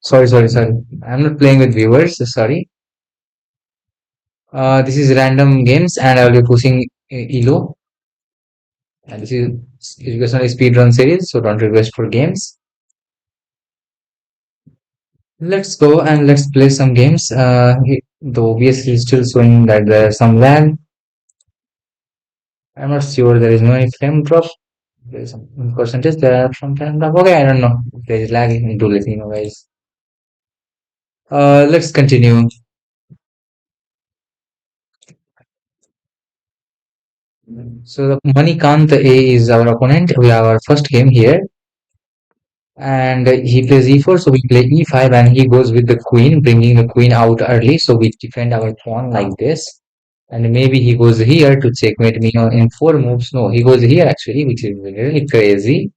Sorry. I'm not playing with viewers. Sorry. This is random games, and I'll be pushing ELO. And this is educational speedrun series, so don't request for games. Let's go and let's play some games. The OBS is still showing that there's some lag. I'm not sure there is no any frame drop. There's some percentage there are some frame drop. Okay, I don't know. If there is lag, do let me know, guys. Let's continue. So the Manikant A is our opponent. We have our first game here. And he plays e4, so we play e5, and he goes with the queen, bringing the queen out early, so we defend our pawn like this. And maybe he goes here to checkmate me in 4 moves. No, he goes here actually, which is really crazy.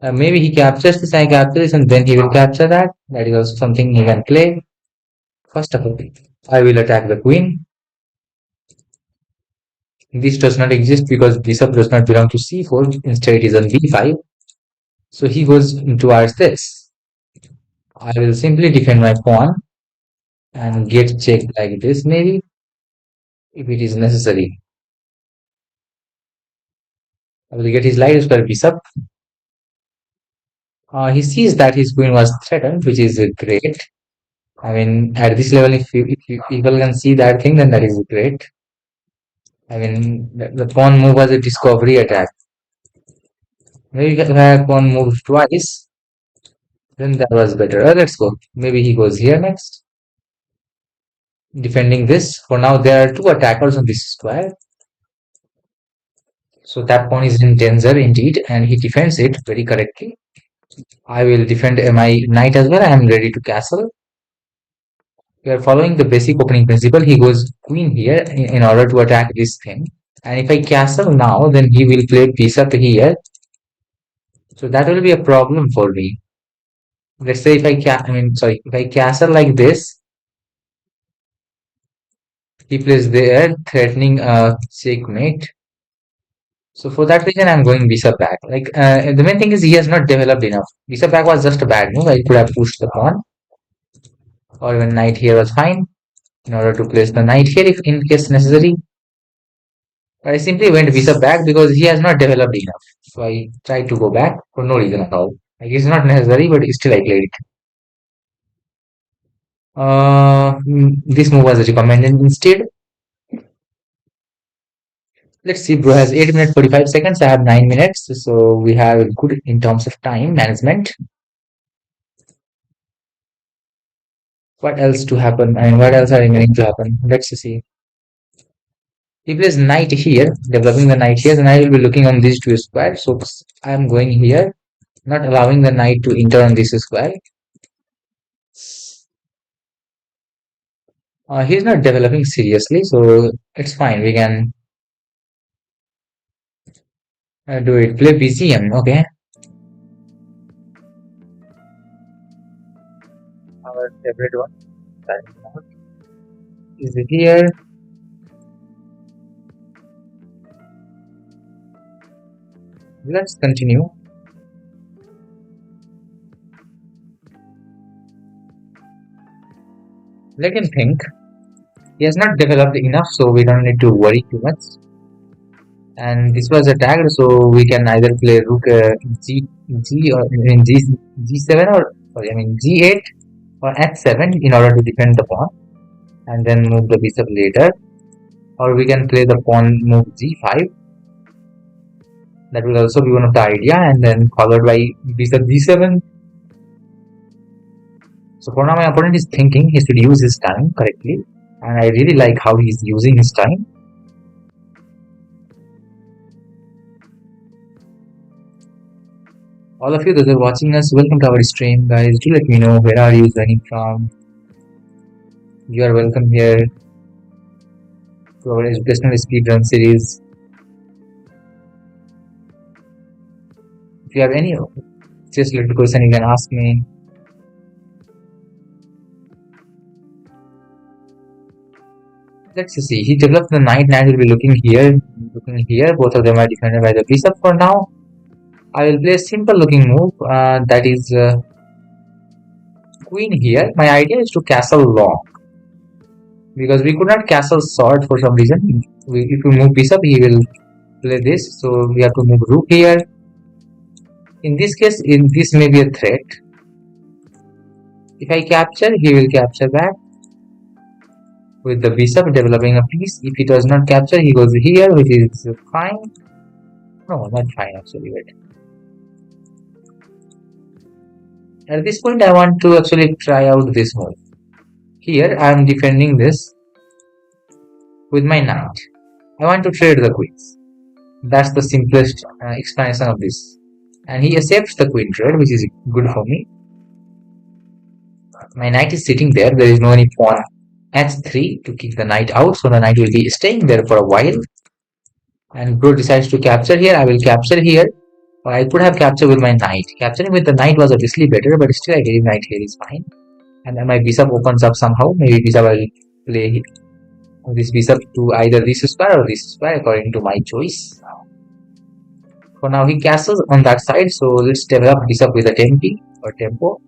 Maybe he captures this, I capture this, and then he will capture that. That is also something he can play. First of all, I will attack the queen. This does not exist because bishop does not belong to c4. Instead, it is on b5. So he goes towards this. I will simply defend my pawn and get checked like this, maybe, if it is necessary. I will get his light square bishop. He sees that his queen was threatened, which is great. I mean, at this level, if people can see that thing, then that is great. I mean, the pawn move was a discovery attack. Maybe if I have pawn move twice, then that was better. Let's go. Maybe he goes here next, defending this. For now, there are two attackers on this square. So that pawn is in danger indeed, and he defends it very correctly. I will defend my knight as well. I am ready to castle. We are following the basic opening principle. He goes queen here in order to attack this thing. And if I castle now, then he will play bishop here. So that will be a problem for me. Let's say if if I castle like this, he plays there, threatening a checkmate. So for that reason, I'm going bishop back. The main thing is he has not developed enough. Bishop back was just a bad move. I could have pushed the pawn, or even knight here was fine in order to place the knight here if in case necessary. I simply went bishop back because he has not developed enough. So I tried to go back for no reason at all. Like it's not necessary, but still I played it. This move was recommended instead. Let's see, bro has 8 minutes 45 seconds. I have 9 minutes, so we have good in terms of time management. What else to happen? I mean, what else are remaining to happen? Let's see. He plays knight here, developing the knight here, and I will be looking on these two squares. So I am going here, not allowing the knight to enter on this square. He's not developing seriously, so it's fine. We can do it. Play BCM, okay. Our favorite one is here. Let's continue. Let him think. He has not developed enough, so we don't need to worry too much. And this was attacked, so we can either play rook G or in G7 or sorry, I mean G8 or F7 in order to defend the pawn, and then move the bishop later. Or we can play the pawn move G5. That will also be one of the idea, and then followed by bishop G7. So for now, my opponent is thinking he should use his time correctly, and I really like how he's using his time. All of you that are watching us, welcome to our stream, guys. Do let me know where are you joining from. You are welcome here to our educational speedrun series. If you have any just little question, you can ask me. Let's see. He developed the knight. Knight will be looking here, looking here. Both of them are defended by the bishop for now. I will play a simple looking move that is queen here, my idea is to castle long. Because we could not castle short for some reason. If we move bishop, he will play this. So we have to move rook here. In this case, this may be a threat. If I capture, he will capture back with the bishop developing a piece. If he does not capture, he goes here, which is fine. No, not fine actually. Wait. At this point, I want to actually try out this move. Here, I am defending this with my knight. I want to trade the queens. That's the simplest explanation of this. And he accepts the queen trade, which is good for me. My knight is sitting there. There is no any pawn h3 to kick the knight out. So the knight will be staying there for a while. And bro decides to capture here. I will capture here. Or I could have captured with my knight. Capturing with the knight was obviously better, but still I believe knight here is fine. And then my bishop opens up somehow. Maybe bishop will play this bishop to either this square or this square according to my choice. For now he castles on that side, so let's develop bishop with a tempi or tempo.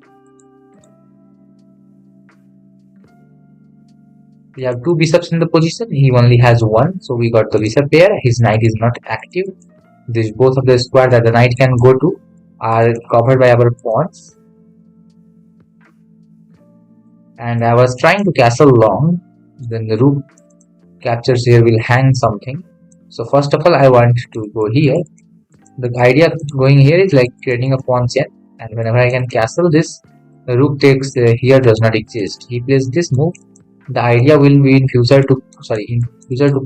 We have two bishops in the position, he only has one, so we got the bishop pair. His knight is not active. This both of the square that the knight can go to are covered by our pawns. And I was trying to castle long, then the rook captures here will hang something. So first of all I want to go here. The idea of going here is like creating a pawn chain, and whenever I can castle this, the rook takes here does not exist. He plays this move. The idea will be in future to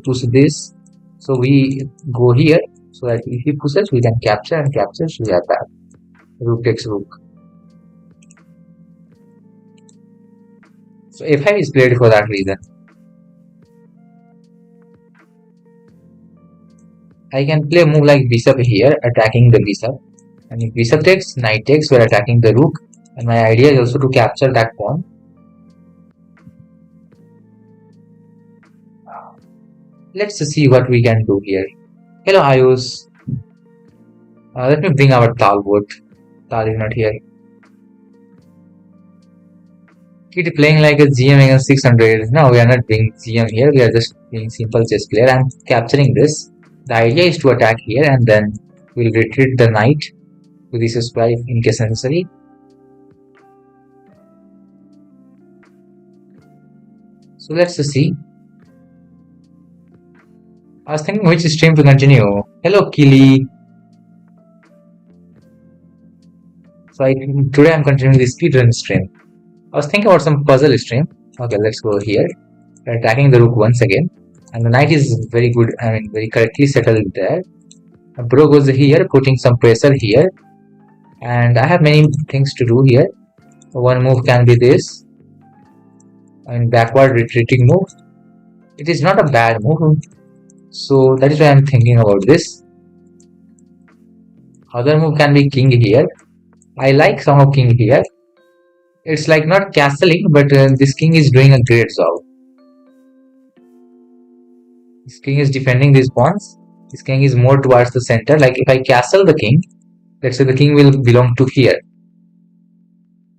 push this. So we go here so that if he pushes we can capture, and captures we have that. Rook takes rook. So f5 is played for that reason. I can play a move like bishop here, attacking the bishop. And if bishop takes, knight takes, we are attacking the rook. And my idea is also to capture that pawn. Let's see what we can do here. Hello Ayus. Let me bring our Tal board. Tal is not here. It is playing like a GM against 600. No, we are not being GM here. We are just being simple chess player. I am capturing this. The idea is to attack here and then we'll retreat the knight to this square in case necessary. So let's see. I was thinking which stream to continue. Hello Kili. So today I'm continuing the speedrun stream. I was thinking about some puzzle stream. Okay, let's go here. We're attacking the rook once again. And the knight is very good, very correctly settled there. Bro goes here, putting some pressure here. And I have many things to do here. One move can be this. Backward retreating move. It is not a bad move. So that is why I'm thinking about this. Other move can be king here. I like somehow king here. It's like not castling, but this king is doing a great job. This king is defending these pawns. This king is more towards the center. Like if I castle the king, let's say the king will belong to here.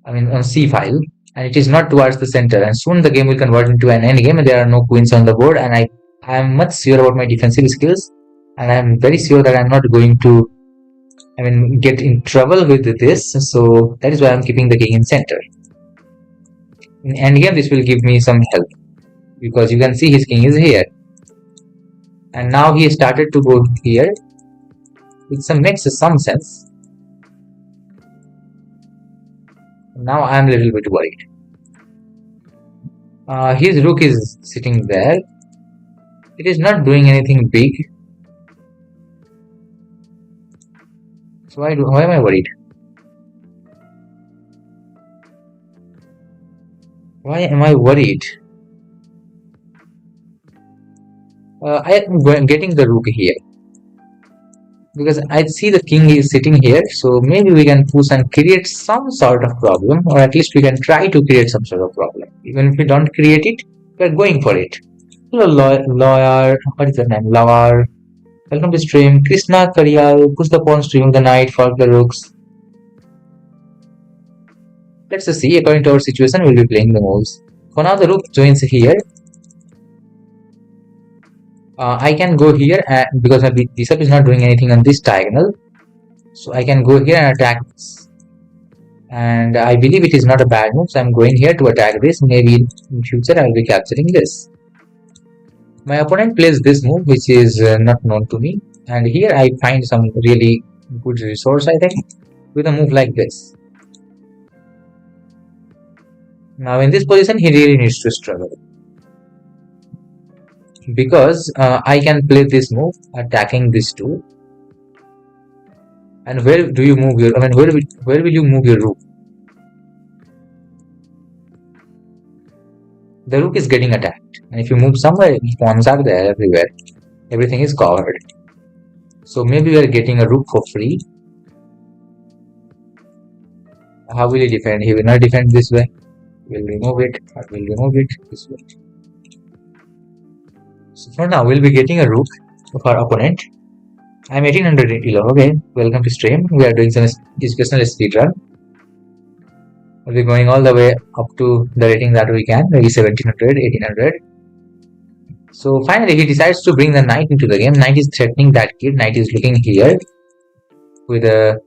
On c file, and it is not towards the center. And soon the game will convert into an endgame. And there are no queens on the board, and I am much sure about my defensive skills, and I am very sure that I'm not going to, get in trouble with this. So that is why I'm keeping the king in center. In endgame, this will give me some help because you can see his king is here. And now he started to go here, which makes some sense. Now I am a little bit worried. His rook is sitting there. It is not doing anything big. So why am I worried? Why am I worried? I am getting the rook here because I see the king is sitting here, so maybe we can push and create some sort of problem, or at least we can try to create some sort of problem. Even if we don't create it, we are going for it. Hello lawyer, what is your name? Lawar. Welcome to stream. Krishna Kariyal, push the pawn, streaming the knight, fork the rooks. Let's just see. According to our situation, we'll be playing the moves. For now, the rook joins here. I can go here and because my bishop is not doing anything on this diagonal, so I can go here and attack this. And I believe it is not a bad move, so I'm going here to attack this. Maybe in future I will be capturing this. My opponent plays this move, which is not known to me, and here I find some really good resource, I think, with a move like this. Now in this position, he really needs to struggle, because I can play this move, attacking this too. And where do you move your? I mean, where will you move your rook? The rook is getting attacked, and if you move somewhere, pawns are there everywhere. Everything is covered. So maybe we are getting a rook for free. How will he defend? He will not defend this way. We'll remove it, or we'll remove it this way. So for now, we'll be getting a rook of our opponent. I'm 1800 ELO. Okay, welcome to stream. We are doing some educational speedrun. We'll be going all the way up to the rating that we can, maybe 1700, 1800. So finally, he decides to bring the knight into the game. Knight is threatening that kid. Knight is looking here with a,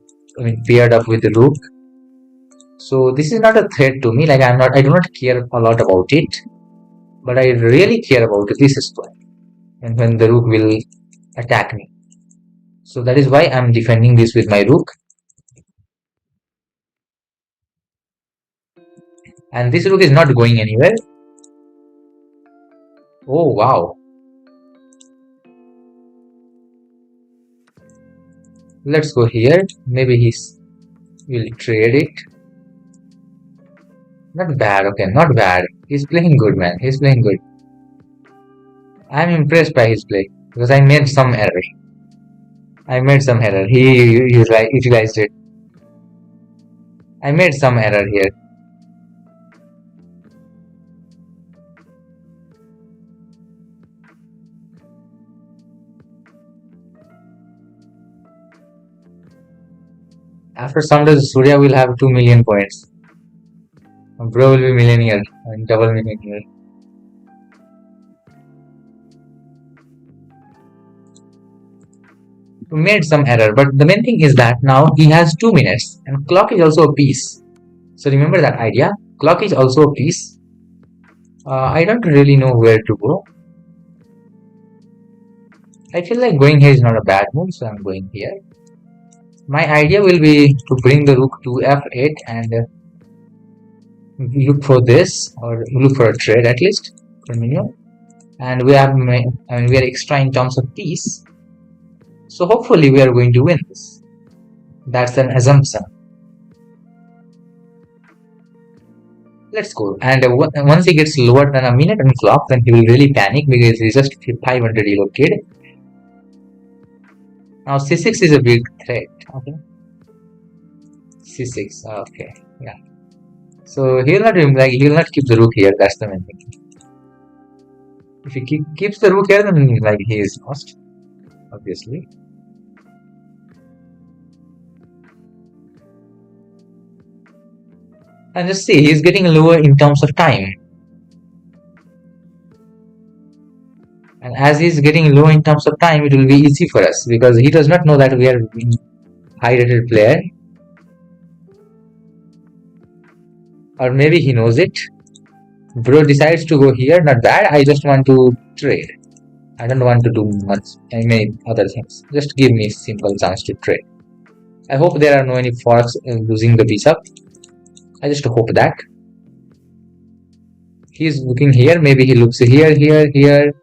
paired up with the rook. So this is not a threat to me. Like I do not care a lot about it, but I really care about this square, and when the rook will attack me. So that is why I'm defending this with my rook. And this rook is not going anywhere. Oh wow. Let's go here. Maybe he will trade it. Not bad, okay, not bad. He's playing good, man. He's playing good. I'm impressed by his play because I made some error. He utilized it. I made some error here. After some days, Surya will have 2 million points. Bro will be millionaire and double millionaire. We made some error, but the main thing is that now he has 2 minutes and clock is also a piece. So remember that idea. Clock is also a piece. I don't really know where to go. I feel like going here is not a bad move, so I'm going here. My idea will be to bring the rook to f8 and look for this, or look for a trade at least. Continue. And we are extra in terms of piece. So hopefully we are going to win this. That's an assumption. Let's go. And once he gets lower than a minute on clock, then he will really panic because he's just 500 ELO kid. Now c6 is a big threat. Okay. c6. Okay. Yeah. So he will not keep the rook here. That's the main thing. If he keeps the rook here, then he is lost. Obviously. And just see, he's getting lower in terms of time. And as he's getting low in terms of time, it will be easy for us because he does not know that we are a high rated player. Or maybe he knows it. Bro decides to go here, not bad. I just want to trade. I don't want to do much, many other things. Just give me a simple chance to trade. I hope there are no any forks losing the bishop. I just hope that. He's looking here, maybe he looks here, here.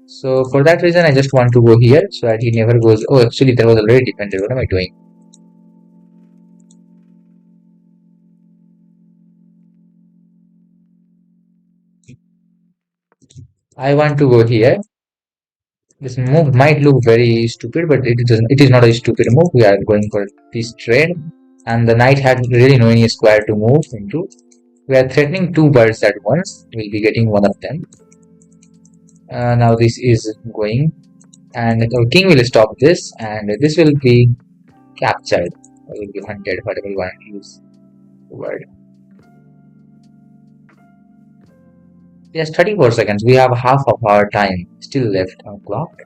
So for that reason, I just want to go here so that he never goes. Oh, actually, there was already defended. What am I doing? I want to go here. This move might look very stupid, but it doesn't. It is not a stupid move. We are going for this trade, and the knight had really no any square to move into. We are threatening 2 birds at once. We'll be getting one of them. Now this is going, and the king will stop this, and this will be captured. will be hunted, whatever you want to use the word. Yes, 34 seconds. We have half of our time still left on clock.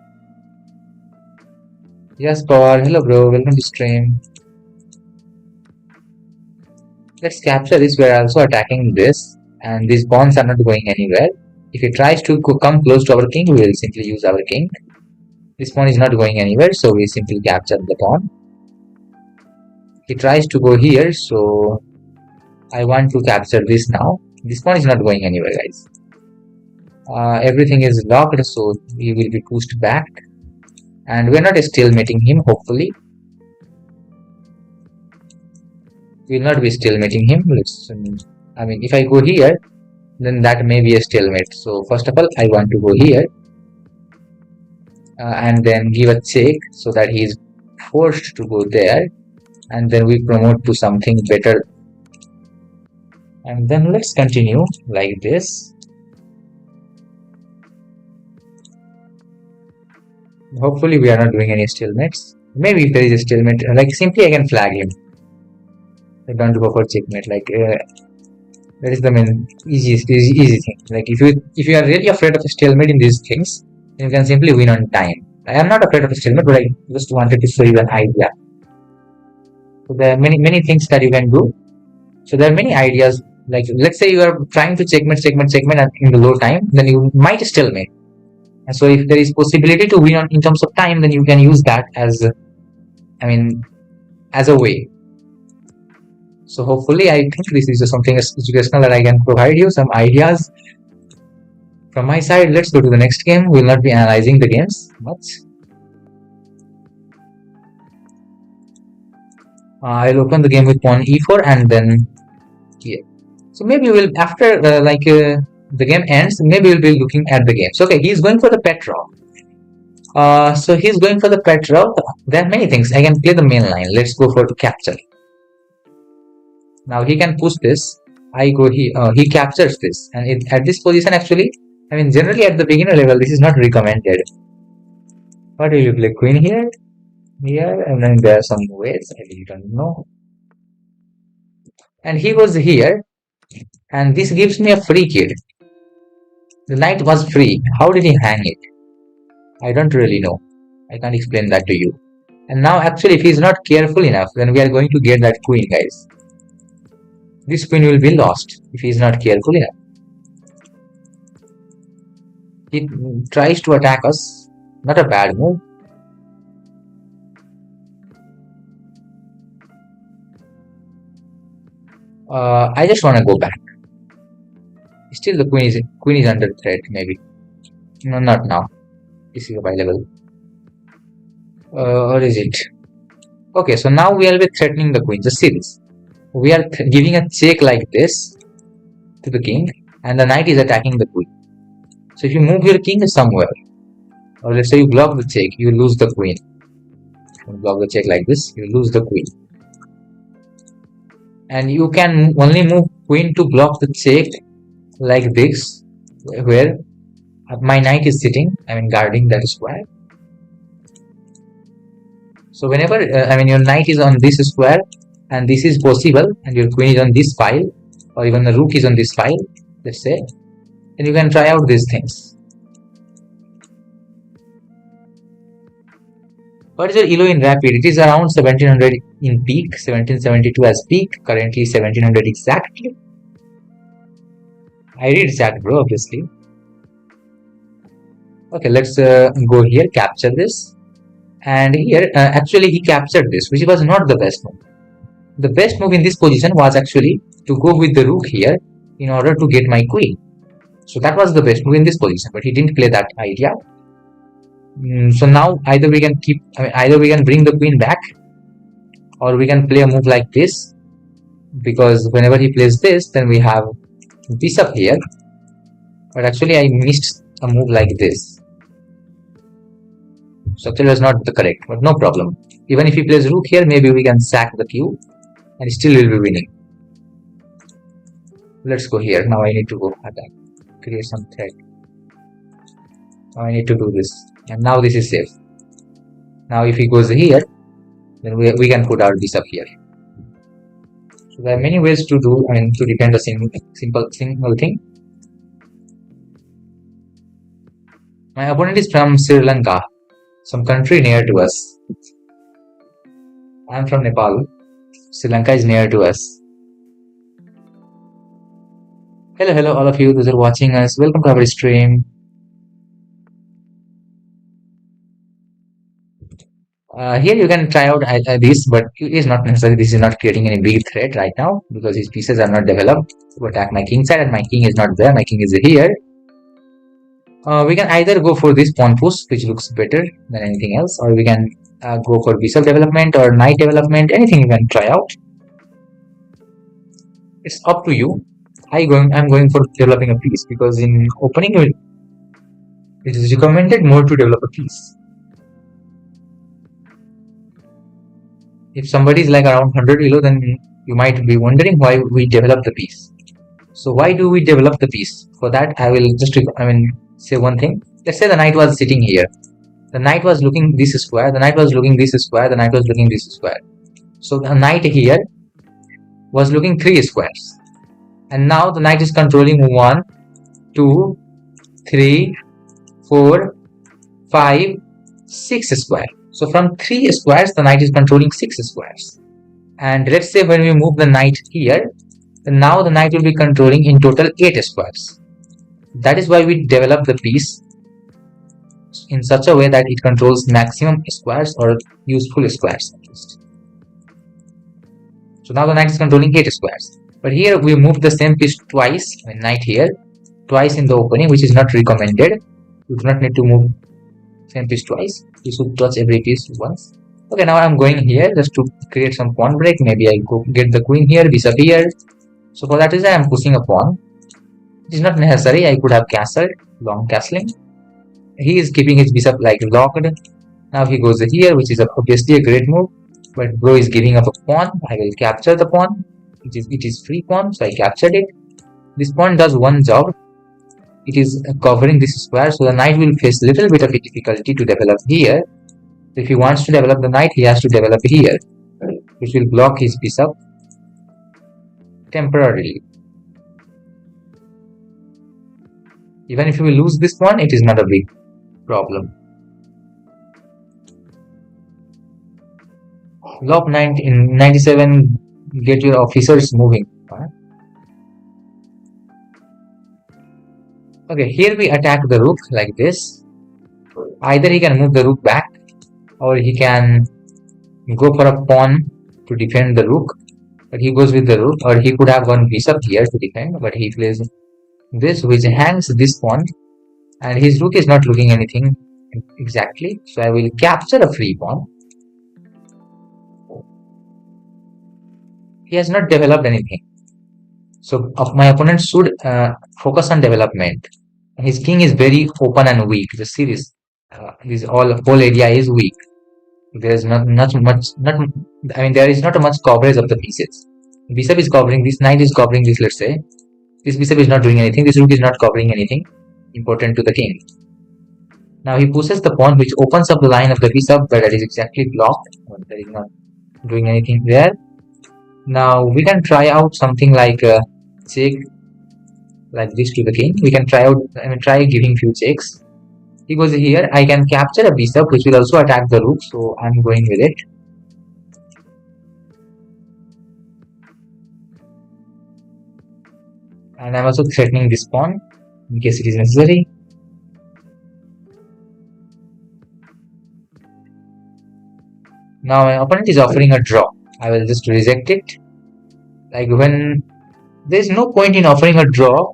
Yes, Paul. Hello, bro. Welcome to stream. Let's capture this. We're also attacking this, and these pawns are not going anywhere. If he tries to come close to our king, we will simply use our king. This pawn is not going anywhere, so we simply capture the pawn. He tries to go here, so I want to capture this now. This pawn is not going anywhere, guys. Everything is locked, so he will be pushed back. And we're not stalemating him, hopefully. We will not be stalemating him. If I go here, then that may be a stalemate. So first of all, I want to go here. And then give a check so that he is forced to go there. And then we promote to something better. And then let's continue like this. Hopefully we are not doing any stalemates. Maybe if there is a stalemate, like simply I can flag him. I don't go for checkmate. Like that is the main easy thing. Like if you are really afraid of a stalemate in these things, then you can simply win on time. I am not afraid of a stalemate, but I just wanted to show you an idea. So there are many things that you can do. So there are many ideas. Like let's say you are trying to checkmate in the low time, then you might stalemate. And so if there is possibility to win in terms of time, then you can use that as, as a way. So hopefully I think this is something educational that I can provide you some ideas. From my side, let's go to the next game. We'll not be analyzing the games much. I'll open the game with pawn e4 and then here. So maybe we'll, after the game ends, maybe we'll be looking at the games. Okay, he's going for the Petrov. So he's going for the Petrov. There are many things. I can play the main line. Let's go for to capture. Now he can push this. I go here. He captures this, and at this position, actually, generally at the beginner level, this is not recommended. What will you play? Queen here, and then there are some ways. I really don't know. And he goes here, and this gives me a free kid. The knight was free. How did he hang it? I don't really know. I can't explain that to you. And now, actually, if he's not careful enough, then we are going to get that queen, guys. This queen will be lost if he is not careful enough. He tries to attack us. Not a bad move. I just want to go back. Still, the queen is under threat. Maybe no, not now. This is available. Or is it? Okay, so now we will be threatening the queen. Just see this. We are giving a check like this to the king, and the knight is attacking the queen. So if you move your king somewhere, or let's say you block the check, you lose the queen. You block the check like this, you lose the queen. And you can only move queen to block the check like this, where my knight is sitting, guarding that square. So whenever, your knight is on this square, and this is possible, and your queen is on this file, or even the rook is on this file, let's say, then you can try out these things. What is your ELO in rapid? It is around 1700 in peak, 1772 as peak, currently 1700 exactly. I read that, bro, obviously. Okay, let's go here, capture this. And here, actually, he captured this, which was not the best move. The best move in this position was actually to go with the rook here in order to get my queen. So that was the best move in this position, but he didn't play that idea. So now either we can bring the queen back, or we can play a move like this, because whenever he plays this, then we have bishop here. But actually I missed a move like this. So actually was not the correct, but no problem. Even if he plays rook here, maybe we can sack the cube and still will be winning. Let's go here. Now I need to go attack, create some threat. Now I need to do this, and now this is safe. Now if he goes here, then we can put our bishop here. So there are many ways to do, to defend a single thing. My opponent is from Sri Lanka, some country near to us. I am from Nepal. Sri Lanka is near to us. Hello, all of you those are watching us. Welcome to our stream. Here you can try out this, but it is not necessary. This is not creating any big threat right now because his pieces are not developed to attack my king side, and my king is not there. My king is here. We can either go for this pawn push, which looks better than anything else, or we can go for bishop development or knight development. Anything you can try out. It's up to you. I'm going for developing a piece because in opening it is recommended more to develop a piece. If somebody is like around 100 ELO, then you might be wondering why we develop the piece. So why do we develop the piece? For that, I will just say one thing. Let's say the knight was sitting here. The knight was looking this square. The knight was looking this square. The knight was looking this square. So the knight here was looking 3 squares. And now the knight is controlling 1, 2, 3, 4, 5, 6 square. So from 3 squares, the knight is controlling 6 squares. And let's say when we move the knight here, then now the knight will be controlling in total 8 squares. That is why we develop the piece in such a way that it controls maximum squares or useful squares at least. So now the knight is controlling 8 squares. But here we move the same piece twice, knight here, twice in the opening, which is not recommended. You do not need to move same piece twice. You should touch every piece once. Okay, now I'm going here just to create some pawn break. Maybe I go get the queen here, bishop here. So for that reason, I'm pushing a pawn. It is not necessary. I could have castled, long castling. He is keeping his bishop like locked. Now he goes here, which is obviously a great move. But bro is giving up a pawn. I will capture the pawn. It is free pawn, so I captured it. This pawn does one job. It is covering this square, so the knight will face little bit of difficulty to develop here. If he wants to develop the knight, he has to develop here, which will block his bishop temporarily. Even if you will lose this pawn, it is not a big problem. Lock 97, get your officers moving. Okay, here we attack the rook like this. Either he can move the rook back, or he can go for a pawn to defend the rook. But he goes with the rook, or he could have one bishop here to defend, but he plays this, which hangs this pawn, and his rook is not looking anything exactly. So I will capture a free pawn. He has not developed anything. So my opponent should focus on development. His king is very open and weak. The series, his whole area is weak. There is there is not much coverage of the pieces. Bishop is covering this, knight is covering this. Let's say this bishop is not doing anything. This rook is not covering anything important to the king. Now he pushes the pawn, which opens up the line of the bishop, but that is exactly blocked. That is not doing anything there. Now we can try out something like check like this to the king. We can try out, try giving few checks. He goes here. I can capture a bishop, which will also attack the rook. So I'm going with it. And I'm also threatening this pawn in case it is necessary. Now my opponent is offering a draw. I will just reject it. Like when there is no point in offering a draw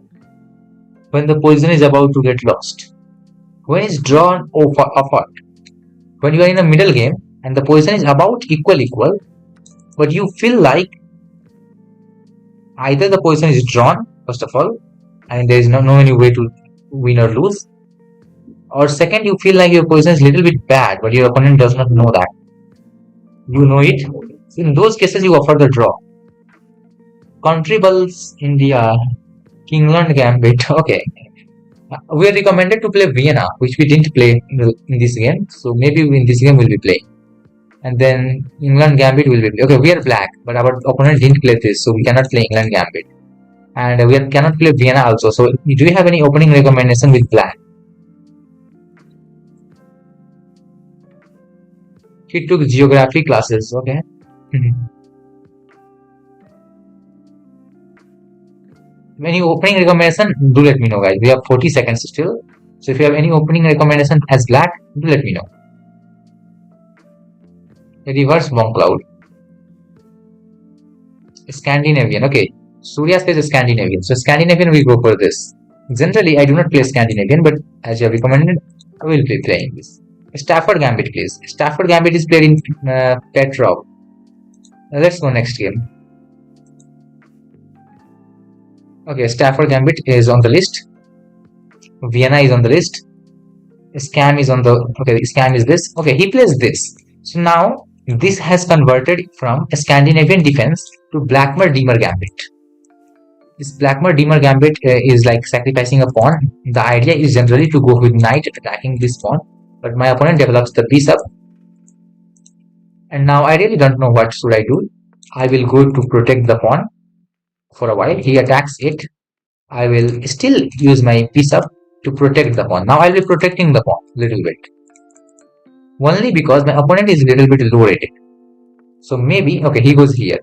when the position is about to get lost. When it's drawn apart, when you are in a middle game and the position is about equal, but you feel like either the position is drawn first of all, and there is no any way to win or lose, or second, you feel like your position is a little bit bad, but your opponent does not know that. You know it. In those cases, you offer the draw. Country Bulls India, Englund gambit. Okay. We are recommended to play Vienna, which we didn't play in this game. So maybe in this game we'll be playing. And then England gambit will be okay. We are black, but our opponent didn't play this, so we cannot play England gambit. And cannot play Vienna also. So do you have any opening recommendation with black? He took geography classes. Okay. Any opening recommendation, do let me know, guys. We have 40 seconds still. So if you have any opening recommendation as black, do let me know. A reverse bomb cloud. Scandinavian. Okay. Surya says Scandinavian. So Scandinavian, we go for this. Generally, I do not play Scandinavian, but as you have recommended, I will be playing this. Stafford Gambit, please. Stafford Gambit is played in Petrov. Let's go next game. Okay, Stafford Gambit is on the list. Vienna is on the list. Scam is on the... Okay, scam is this. Okay, he plays this. So now, this has converted from a Scandinavian defense to Blackmer-Demer Gambit. This Blackmer-Demer Gambit is like sacrificing a pawn. The idea is generally to go with knight attacking this pawn. But my opponent develops the bishop. And now I really don't know what should I do. I will go to protect the pawn for a while. He attacks it. I will still use my bishop to protect the pawn. Now I will be protecting the pawn a little bit. Only because my opponent is a little bit low rated. So maybe, okay, he goes here.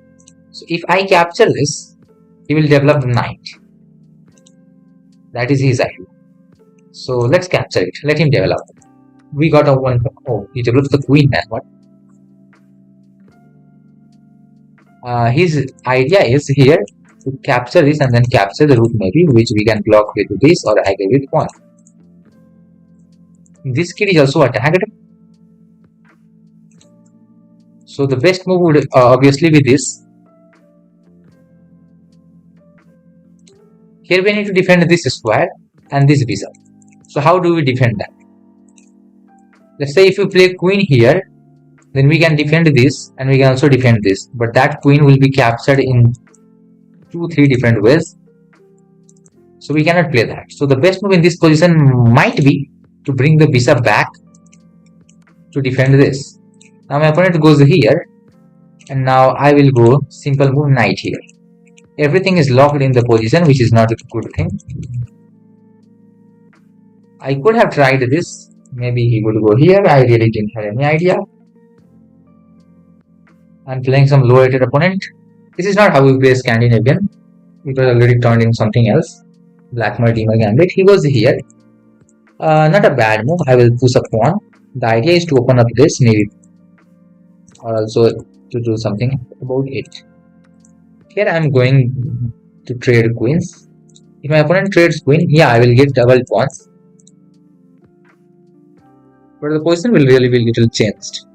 So if I capture this, he will develop the knight. That is his idea. So let's capture it. Let him develop. We got a one. Oh, he develops the queen now. What? His idea is here to capture this and then capture the rook maybe, which we can block with this or I get with pawn. This kid is also attacked. So the best move would obviously be this. Here we need to defend this square and this bishop. So how do we defend that? Let's say if you play queen here, then we can defend this and we can also defend this. But that queen will be captured in 2-3 different ways. So we cannot play that. So the best move in this position might be to bring the bishop back to defend this. Now my opponent goes here and now I will go simple move knight here. Everything is locked in the position, which is not a good thing. I could have tried this. Maybe he would go here. I really didn't have any idea. I'm playing some low rated opponent. This is not how we play Scandinavian. It was already turned in something else. Blackmer-Demer Gambit. He goes here. Not a bad move. I will push a pawn. The idea is to open up this maybe. Or also to do something about it. Here I am going to trade queens. If my opponent trades queen, yeah, I will get double pawns. But the position will really be little changed.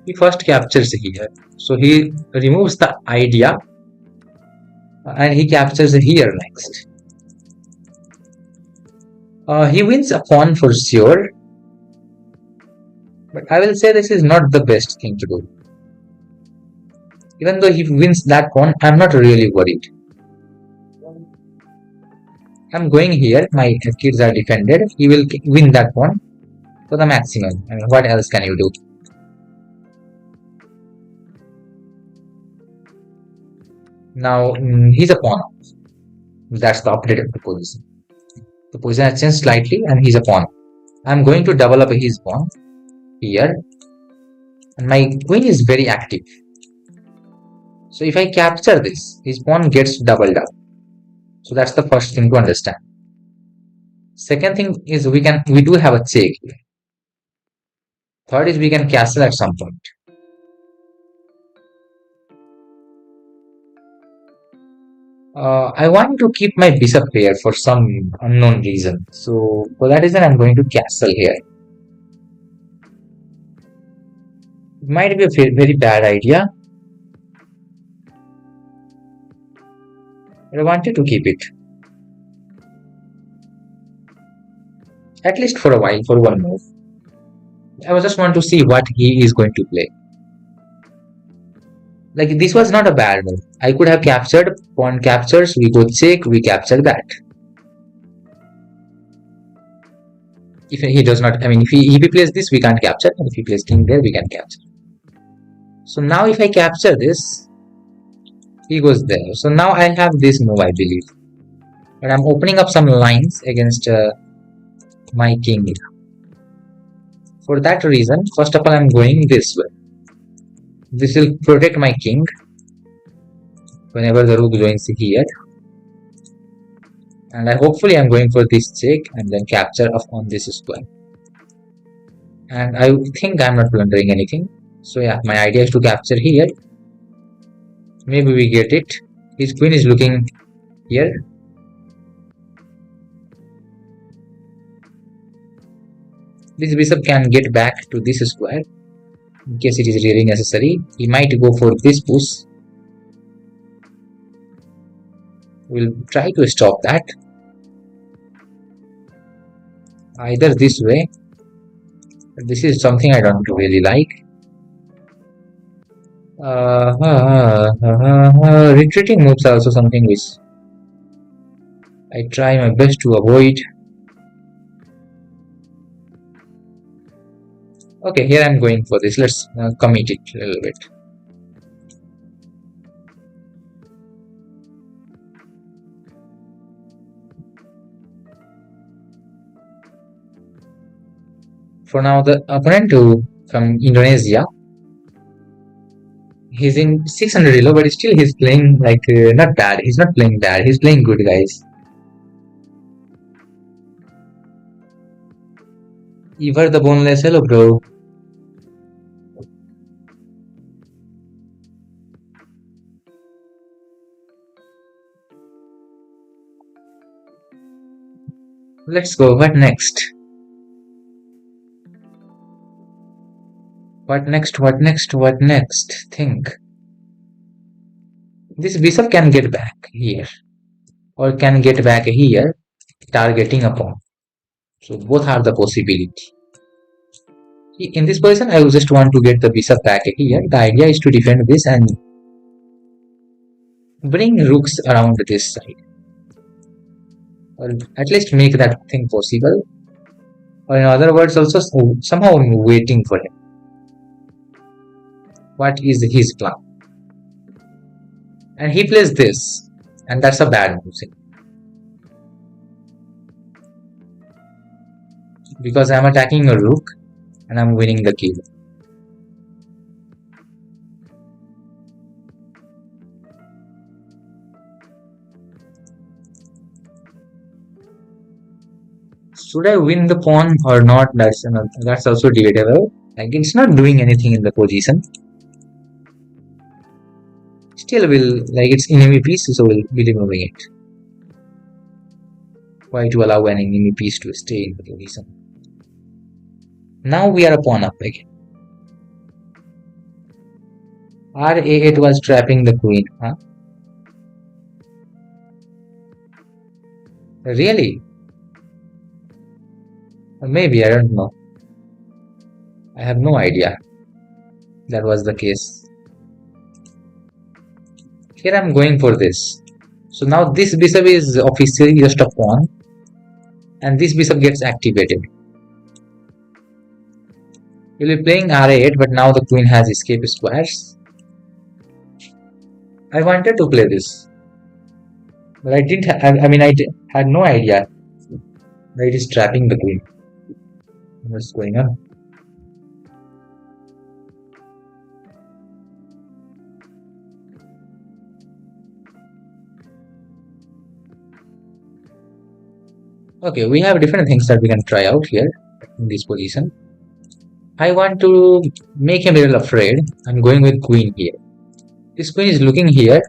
He first captures here. So he removes the idea and he captures here next. He wins a pawn for sure. But I will say this is not the best thing to do. Even though he wins that pawn, I'm not really worried. I'm going here, my kids are defended. He will win that pawn for the maximum. I mean, what else can you do? Now, he's a pawn. That's the update of the position. The position has changed slightly and he's a pawn. I'm going to develop his pawn here. And my queen is very active. So if I capture this, his pawn gets doubled up. So that's the first thing to understand. Second thing is we do have a check here. Third is we can castle at some point. I want to keep my bishop here for some unknown reason. So for that reason I'm going to castle here. It might be a very bad idea. But I wanted to keep it. At least for a while, for one move. I just want to see what he is going to play. Like this was not a bad move. I could have captured, pawn captures, we go check, we capture that. If he does not, I mean, if he plays this, we can't capture, and if he plays king there, we can capture. So now if I capture this, he goes there. So now I have this move, I believe. But I'm opening up some lines against my king. For that reason, first of all, I'm going this way. This will protect my king whenever the rook joins here. And hopefully I'm going for this check and then capture on this square. And I think I'm not blundering anything. So yeah, my idea is to capture here. Maybe we get it. His queen is looking here. This bishop can get back to this square in case it is really necessary. He might go for this push. We'll try to stop that. Either this way. This is something I don't really like. Retreating moves are also something which I try my best to avoid. Okay, here I'm going for this. Let's commit it a little bit. For now, the opponent from Indonesia, he's in 600 ELO, but still he's playing like not bad. He's not playing bad. He's playing good, guys. Ever the boneless, hello, bro. Let's go. What next? What next? What next? What next? Think. This bishop can get back here, or can get back here, targeting a pawn. So both are the possibility. In this position, I just want to get the bishop back here. The idea is to defend this and bring rooks around this side, or at least make that thing possible. Or in other words, also somehow waiting for him. What is his plan? And he plays this, and that's a bad move because I'm attacking a rook and I'm winning the kill. Should I win the pawn or not? That's also debatable. Like, it's not doing anything in the position. Still will, like, it's enemy piece, so we'll be removing it. Why to allow an enemy piece to stay in the position? Now we are a pawn up again. R8 was trapping the queen, huh? Really? Or maybe, I don't know. I have no idea that was the case. Here I'm going for this. So now this bishop is officially just a pawn, and this bishop gets activated. We'll be playing R8, but now the queen has escape squares. I wanted to play this, but I didn't. I had no idea that it is trapping the queen. What's going on? Okay, we have different things that we can try out here in this position. I want to make him a little afraid. I'm going with queen here. This queen is looking here.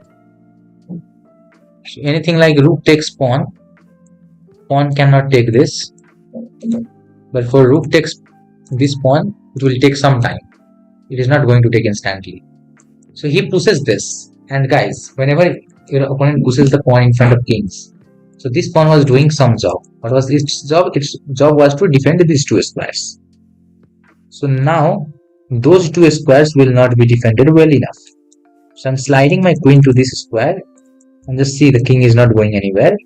Anything like rook takes pawn. Pawn cannot take this. But for rook takes this pawn, it will take some time. It is not going to take instantly. So he pushes this. And guys, whenever your opponent pushes the pawn in front of kings, so this pawn was doing some job. What was its job? Its job was to defend these two squares. So now those two squares will not be defended well enough. So I'm sliding my queen to this square and just see the king is not going anywhere.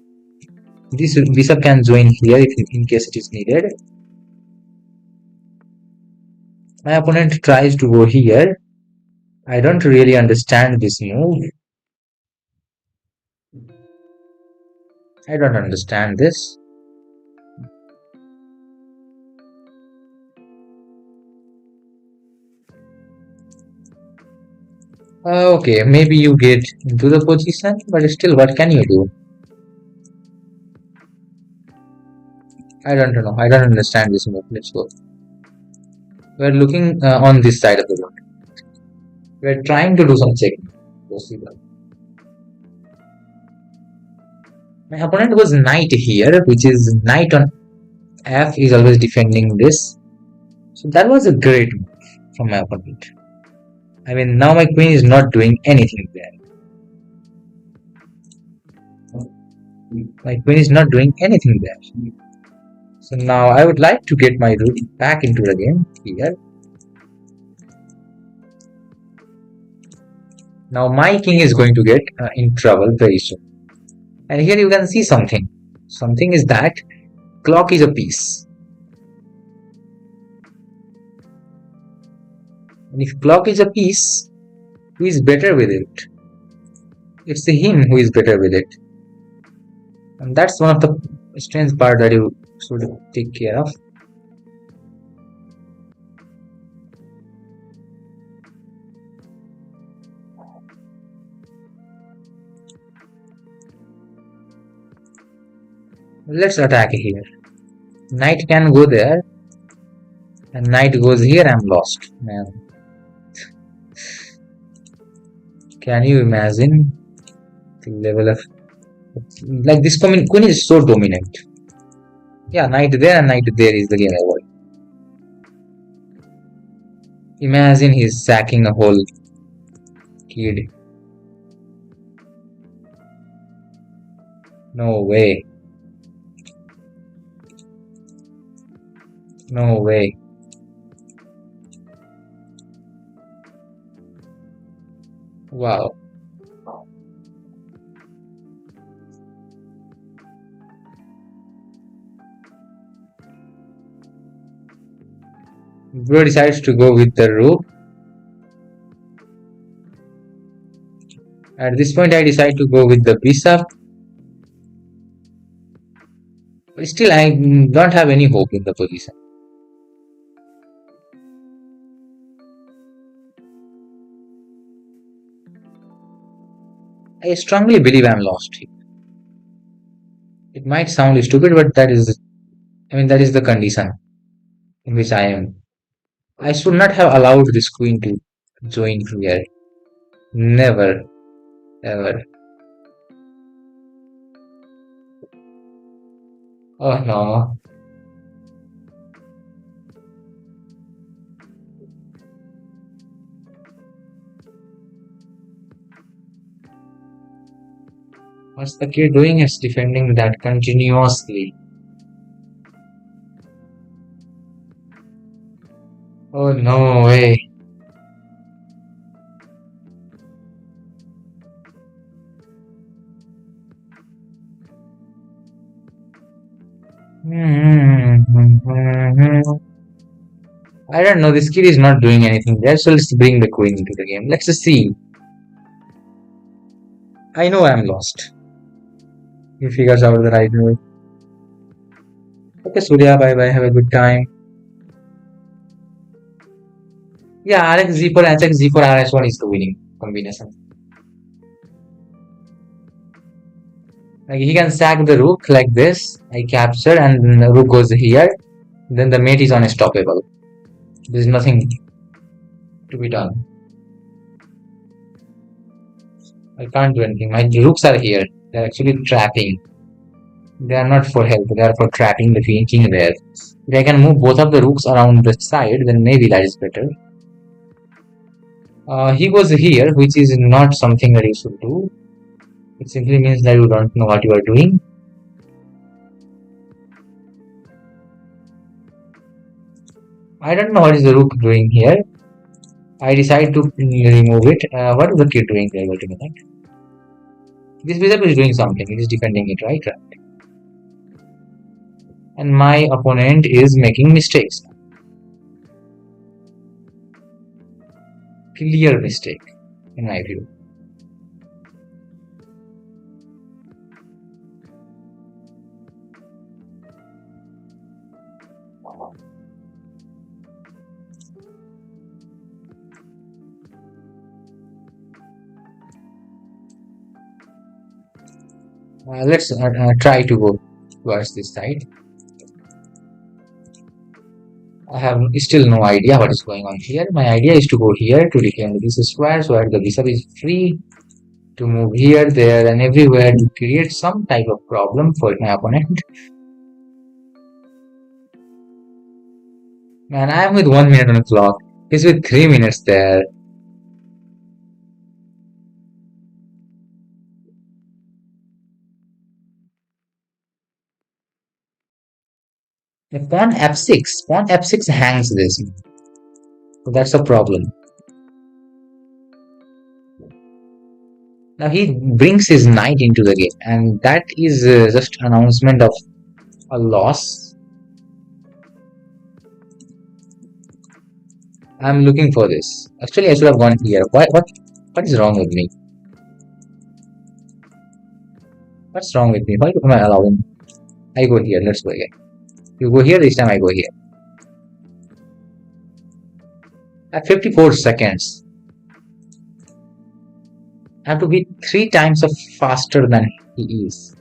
This bishop can join here if in case it is needed. My opponent tries to go here. I don't really understand this move. I don't understand this. Okay, maybe you get into the position, but still, what can you do? I don't know. I don't understand this move. Let's go. We're looking on this side of the board. We're trying to do some checking. Possible. My opponent was knight here, which is knight on f is always defending this. So that was a great move from my opponent. I mean, now my queen is not doing anything there. My queen is not doing anything there. So now I would like to get my rook back into the game here. Now my king is going to get in trouble very soon. And here you can see something. Something is that clock is a piece. And if clock is a piece, who is better with it? It's him who is better with it. And that's one of the strange part that you should take care of. Let's attack here. Knight can go there. And knight goes here, I'm lost. Man. Can you imagine the level of... Like this queen is so dominant. Yeah, knight there and knight there is the game over. Imagine he's sacking a whole kid. No way. No way. Wow. Bro decides to go with the rook. At this point I decide to go with the bishop. But still I don't have any hope in the position. I strongly believe I'm lost here. It might sound stupid, but that is the condition in which I am. I should not have allowed this queen to join here. Never, ever. Oh no. What's the kid doing? It's defending that continuously. Oh no way. I don't know, this kid is not doing anything there, so let's bring the queen into the game. Let's just see. I know I'm lost. He figures out the right way. Okay, Surya, bye bye, have a good time. Yeah, Rx Z4, HX Z4, RS1 is the winning combination. Like he can sack the rook like this. I capture and the rook goes here. Then the mate is unstoppable. There's nothing to be done. I can't do anything. My rooks are here. They're actually trapping. They are not for help. They are for trapping the king there. If I can move both of the rooks around the side, then maybe that is better. He goes here, which is not something that you should do. It simply means that you don't know what you are doing. I don't know what is the rook doing here. I decide to remove it. What is the kid doing there? Wait a minute. This bishop is doing something. It is defending it, right? And my opponent is making mistakes. Clear mistake, in my view. Let's try to go towards this side. I have still no idea what is going on here. My idea is to go here to reclaim this square so that the bishop is free to move here, there, and everywhere to create some type of problem for my opponent. Man, I am with 1 minute on the clock. He's with 3 minutes there. Pawn f6 hangs this. So that's a problem. Now he brings his knight into the game, and that is just announcement of a loss. I'm looking for this. Actually, I should have gone here. What is wrong with me? What's wrong with me? Why am I allowing? I go here. Let's go here. You go here. This time I go here. At 54 seconds, I have to be 3 times of faster than he is,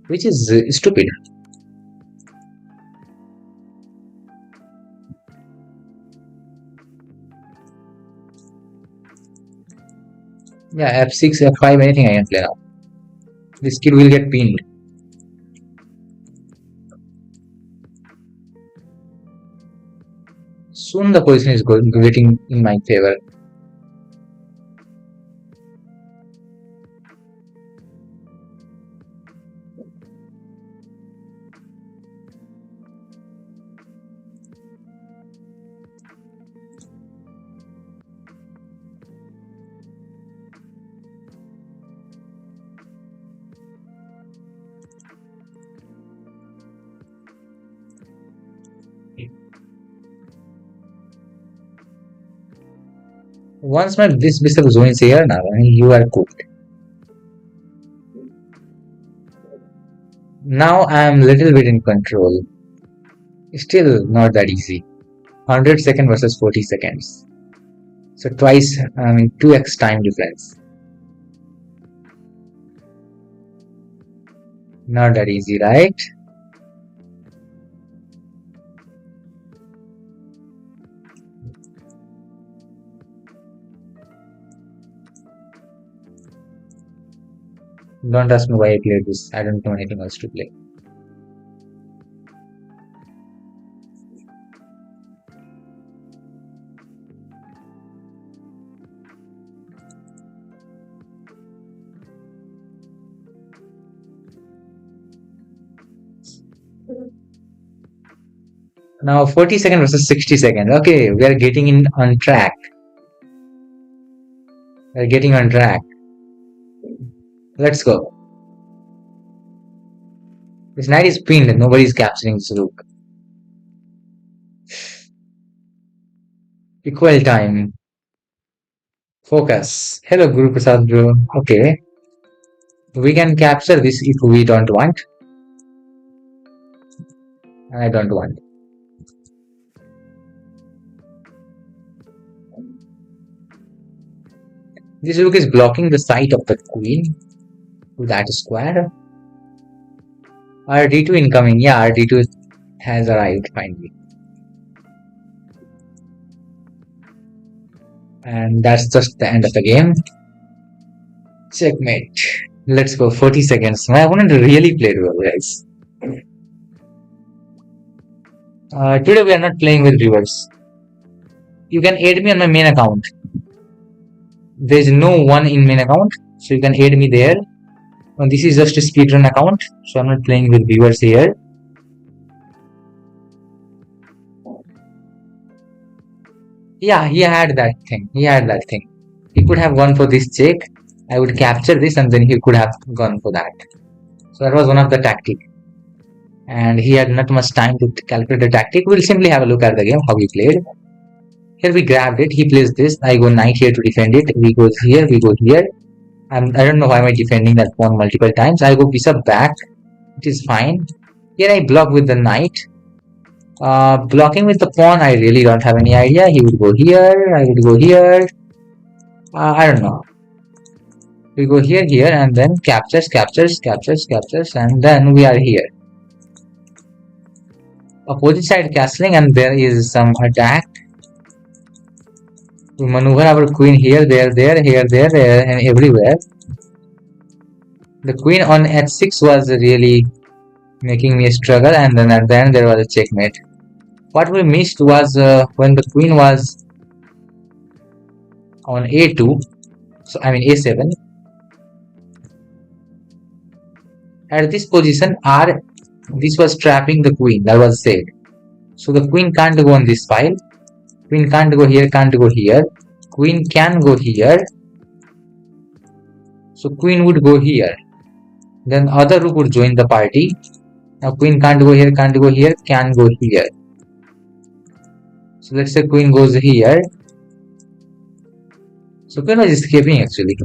which is stupid. Yeah, f6, f5, anything I can play now. This kid will get pinned. Soon the position is getting in my favor. Once this bishop joins here now, you are cooked. Now I am little bit in control. Still not that easy. 100 seconds versus 40 seconds. So twice, 2x time difference. Not that easy, right? Don't ask me why I played this. I don't know anything else to play. Now 40 seconds versus 60 seconds. Okay, we are getting in on track. We are getting on track. Let's go. This knight is pinned. Nobody is capturing this rook. Equal time. Focus. Hello, Guru Prasad bro. Okay. We can capture this if we don't want. I don't want. This rook is blocking the sight of the queen to that square. RD2 incoming. Yeah, RD2 has arrived finally. And that's just the end of the game. Checkmate. Let's go. 40 seconds. My opponent really played well, guys. Today we are not playing with viewers. You can add me on my main account. There is no one in main account, so you can add me there. And this is just a speedrun account, so I'm not playing with viewers here. Yeah, he had that thing. He could have gone for this check. I would capture this and then he could have gone for that. So that was one of the tactics. and he had not much time to calculate the tactic. We'll simply have a look at the game, how he played. Here we grabbed it, he plays this, I go knight here to defend it, we go here, we go here. I don't know why am I defending that pawn multiple times. I go bishop back, it is fine. Here I block with the knight. Blocking with the pawn, I really don't have any idea. He would go here, I would go here. I don't know. We go here, here, and then captures, and then we are here. Opposite side castling, and there is some attack. We maneuver our queen here, there, and everywhere. The queen on h6 was really making me struggle, and then at the end there was a checkmate. What we missed was when the queen was on a2, so I mean a7. At this position, this was trapping the queen, that was said. So the queen can't go on this file. Queen can't go here, can't go here. Queen can go here. So queen would go here. Then other rook would join the party. Now queen can't go here, can't go here, can go here. So let's say queen goes here. So queen was escaping actually.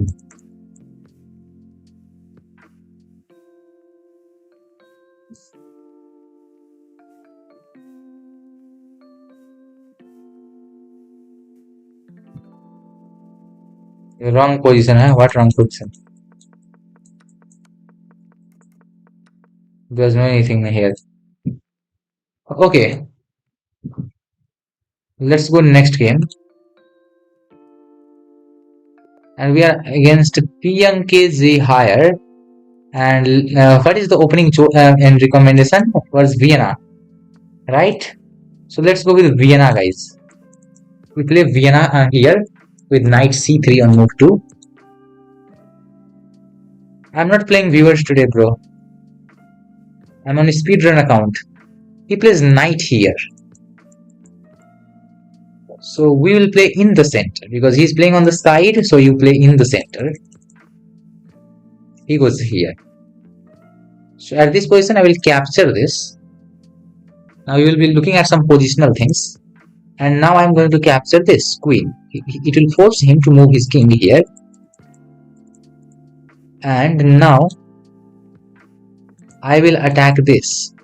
Wrong position, huh? What wrong position? There's no anything here. Okay. Let's go next game. And we are against PMKZ higher. And what is the opening and recommendation? Was Vienna, right? So let's go with Vienna, guys. We play Vienna here with knight c3 on move 2. I'm not playing viewers today, bro. I'm on a speedrun account. He plays knight here. So we will play in the center because he's playing on the side, so you play in the center. He goes here. So at this position, I will capture this. Now you will be looking at some positional things. And now I'm going to capture this queen. It will force him to move his king here. And now I will attack this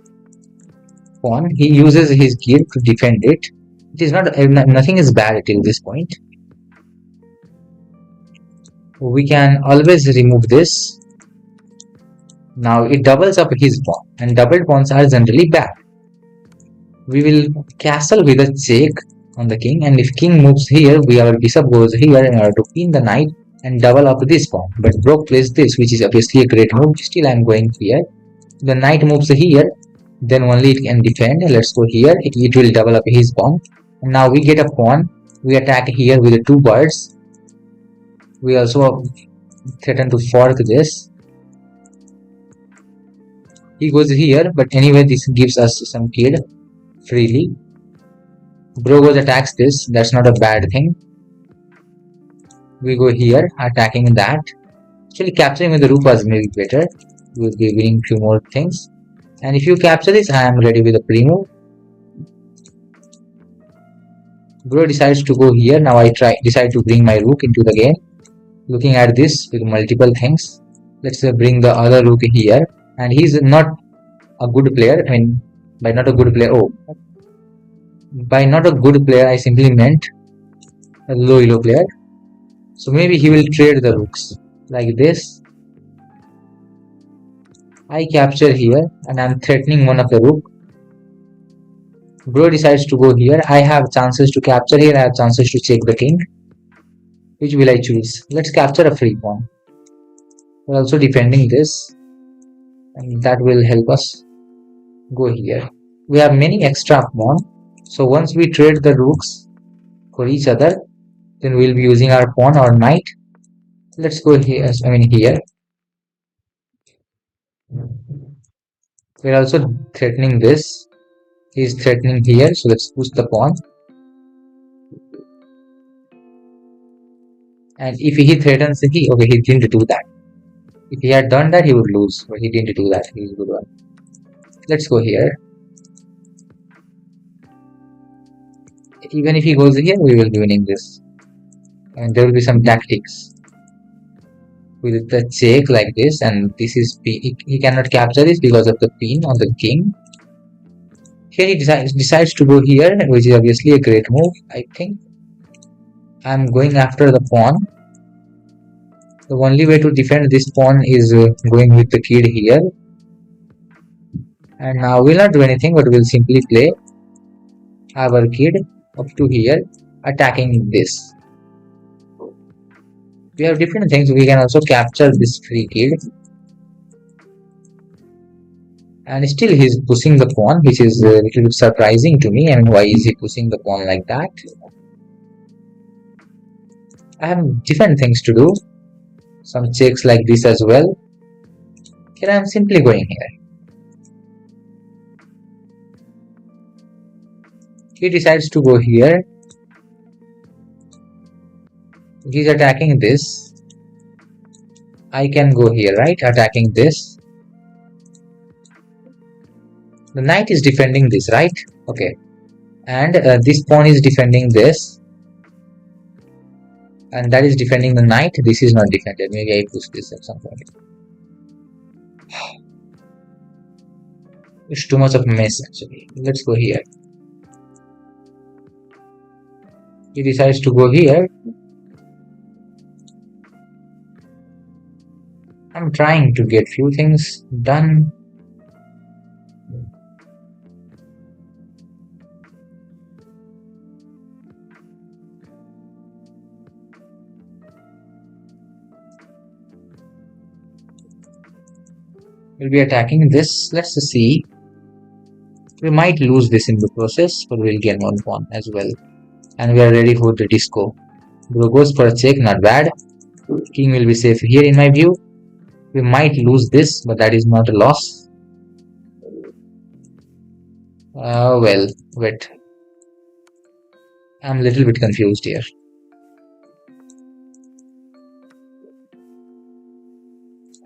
pawn. He uses his gear to defend it. It is not, nothing is bad till this point. We can always remove this. Now it doubles up his pawn, and doubled pawns are generally bad. We will castle with a check on the king, and if king moves here, our bishop goes here in order to pin the knight and double up this pawn. But Brock plays this, which is obviously a great move. Still, I'm going here. The knight moves here, then only it can defend. Let's go here. It will double up his pawn. And now we get a pawn. We attack here with the two birds. We also threaten to fork this. He goes here, but anyway, this gives us some kid freely. Bro goes attacks this. That's not a bad thing. We go here, attacking that. Actually, capturing with the rook was maybe better. We'll be winning few more things. And if you capture this, I am ready with a pre-move. Bro decides to go here. Now I decide to bring my rook into the game. Looking at this with multiple things. Let's bring the other rook here. And he's not a good player. I mean, by not a good player. Oh, by not a good player, I simply meant a low elo player. So maybe he will trade the rooks like this. I capture here and I'm threatening one of the rook. Bro decides to go here. I have chances to capture here. I have chances to check the king. Which will I choose? Let's capture a free pawn. We're also defending this. And that will help us go here. We have many extra pawns. So once we trade the rooks for each other, then we'll be using our pawn or knight. Let's go here. I mean here. We're also threatening this. He's threatening here, so let's push the pawn. And if he threatens, he didn't do that. If he had done that, he would lose, but he didn't do that. He's a good one. Let's go here. Even if he goes here, we will be winning this. And there will be some tactics with the check like this, and this is he cannot capture this because of the pin on the king. Here he decides to go here, which is obviously a great move, I think. I'm going after the pawn. The only way to defend this pawn is going with the kid here. And now we'll not do anything, but we'll simply play our kid up to here, attacking this. We have different things. We can also capture this free kid. And still he's pushing the pawn, which is a little bit surprising to me. I mean, why is he pushing the pawn like that? I have different things to do. Some checks like this as well. Here I am simply going here. He decides to go here. He's attacking this. I can go here, right? Attacking this. The knight is defending this, right? Okay. And this pawn is defending this. And that is defending the knight. This is not defended. Maybe I push this at some point. It's too much of a mess actually. Let's go here. He decides to go here. I'm trying to get few things done. We'll be attacking this. Let's see. We might lose this in the process, but we'll get one pawn as well. And we are ready for the disco. Bro goes for a check, not bad. King will be safe here in my view. We might lose this, but that is not a loss. Well, wait. I'm a little bit confused here.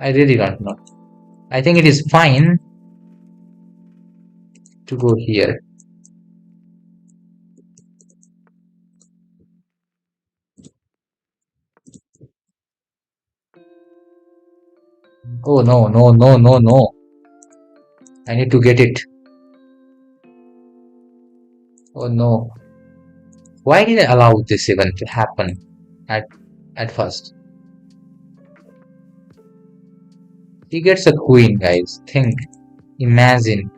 I really don't know. I think it is fine to go here. Oh no, no, no, no, no. I need to get it. Oh no. Why did I allow this event to happen at first? He gets a queen, guys. Think. Imagine.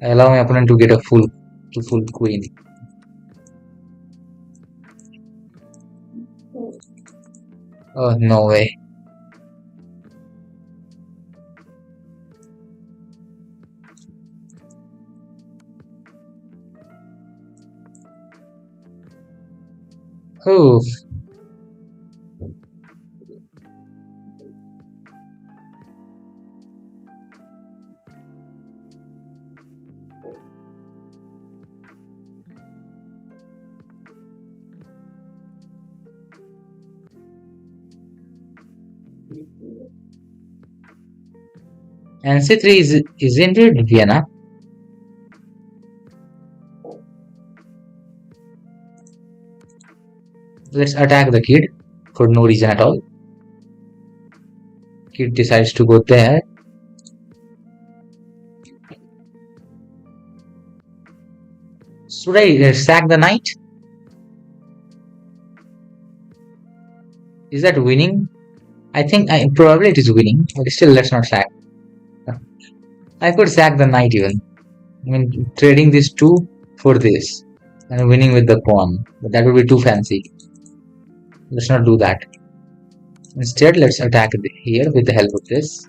I allow my opponent to get a full queen. Oh, no way. Oh. And C3 is indeed Vienna. Let's attack the kid for no reason at all. Kid decides to go there. Should I sack the knight? Is that winning? I think probably it is winning, but still let's not sack. I could sack the knight even. I mean, trading these two for this and winning with the pawn, but that would be too fancy. Let's not do that. Instead, let's attack here with the help of this.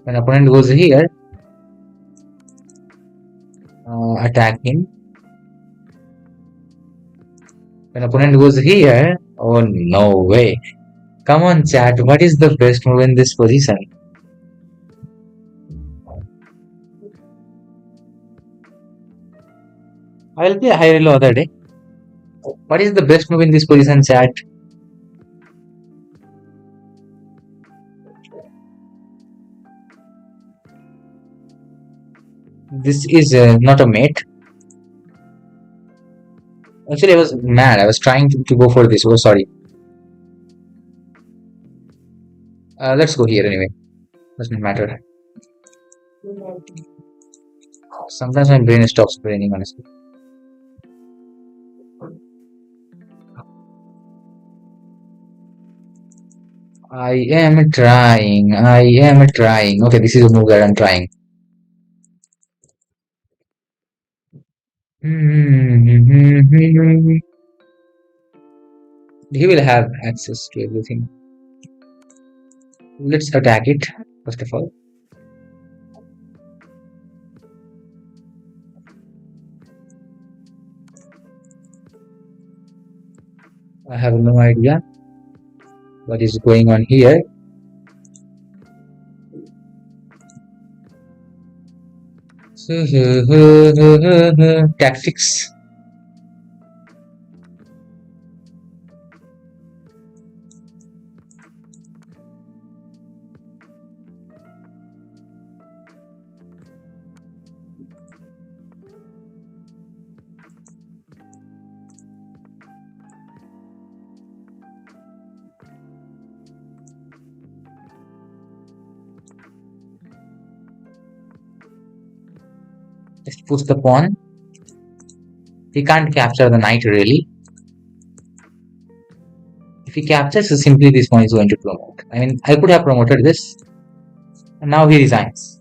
When opponent goes here, attack him. When opponent goes here, oh no way. Come on chat, what is the best move in this position? I will play a high elo other day. What is the best move in this position, chat? This is not a mate. Actually, I was mad. I was trying to go for this. Oh, sorry. Let's go here anyway. Doesn't matter. Sometimes my brain stops braining, honestly. I am trying. I am trying. Okay, this is a move that I'm trying. He will have access to everything. Let's attack it, first of all. I have no idea what is going on here. Tactics. Let's push the pawn. He can't capture the knight really. If he captures, simply this pawn is going to promote. I mean, I could have promoted this, and now he resigns.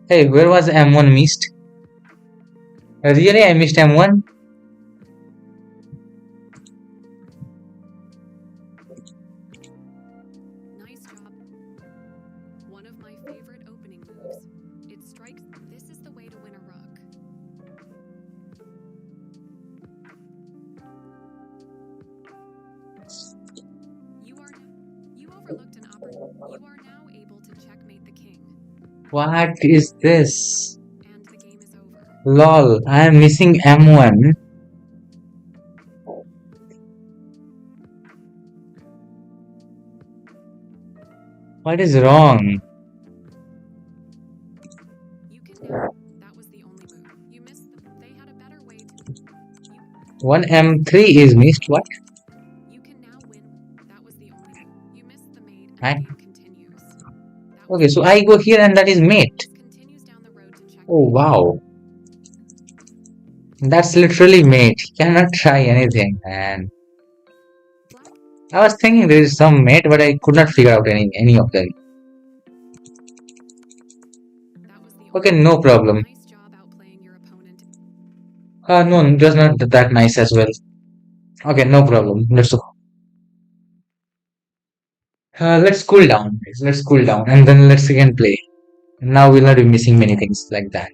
Hey, where was M1 missed? Really, I missed M1? Nice job. One of my favorite opening moves. It strikes. This is the way to win a rook. You overlooked an opportunity. You are now able to checkmate the king. What is this? And the game is over. Lol, I am missing M1. What is wrong? You can now. That was the only move. You missed. They had a better way to. One M3 is missed. What? You can now win. That was the only move. You missed the mate, and Right. the game continues. Okay, so I go here and that is mate. Continues down the road to checkmate. Oh wow. That's literally mate. He cannot try anything, man. I was thinking there is some mate, but I could not figure out any of them. Okay, no problem. Nice job outplaying your opponent. No, it was not that nice as well. Okay, no problem. Let's cool down. Let's cool down, and then let's again play. Now we'll not be missing many things like that.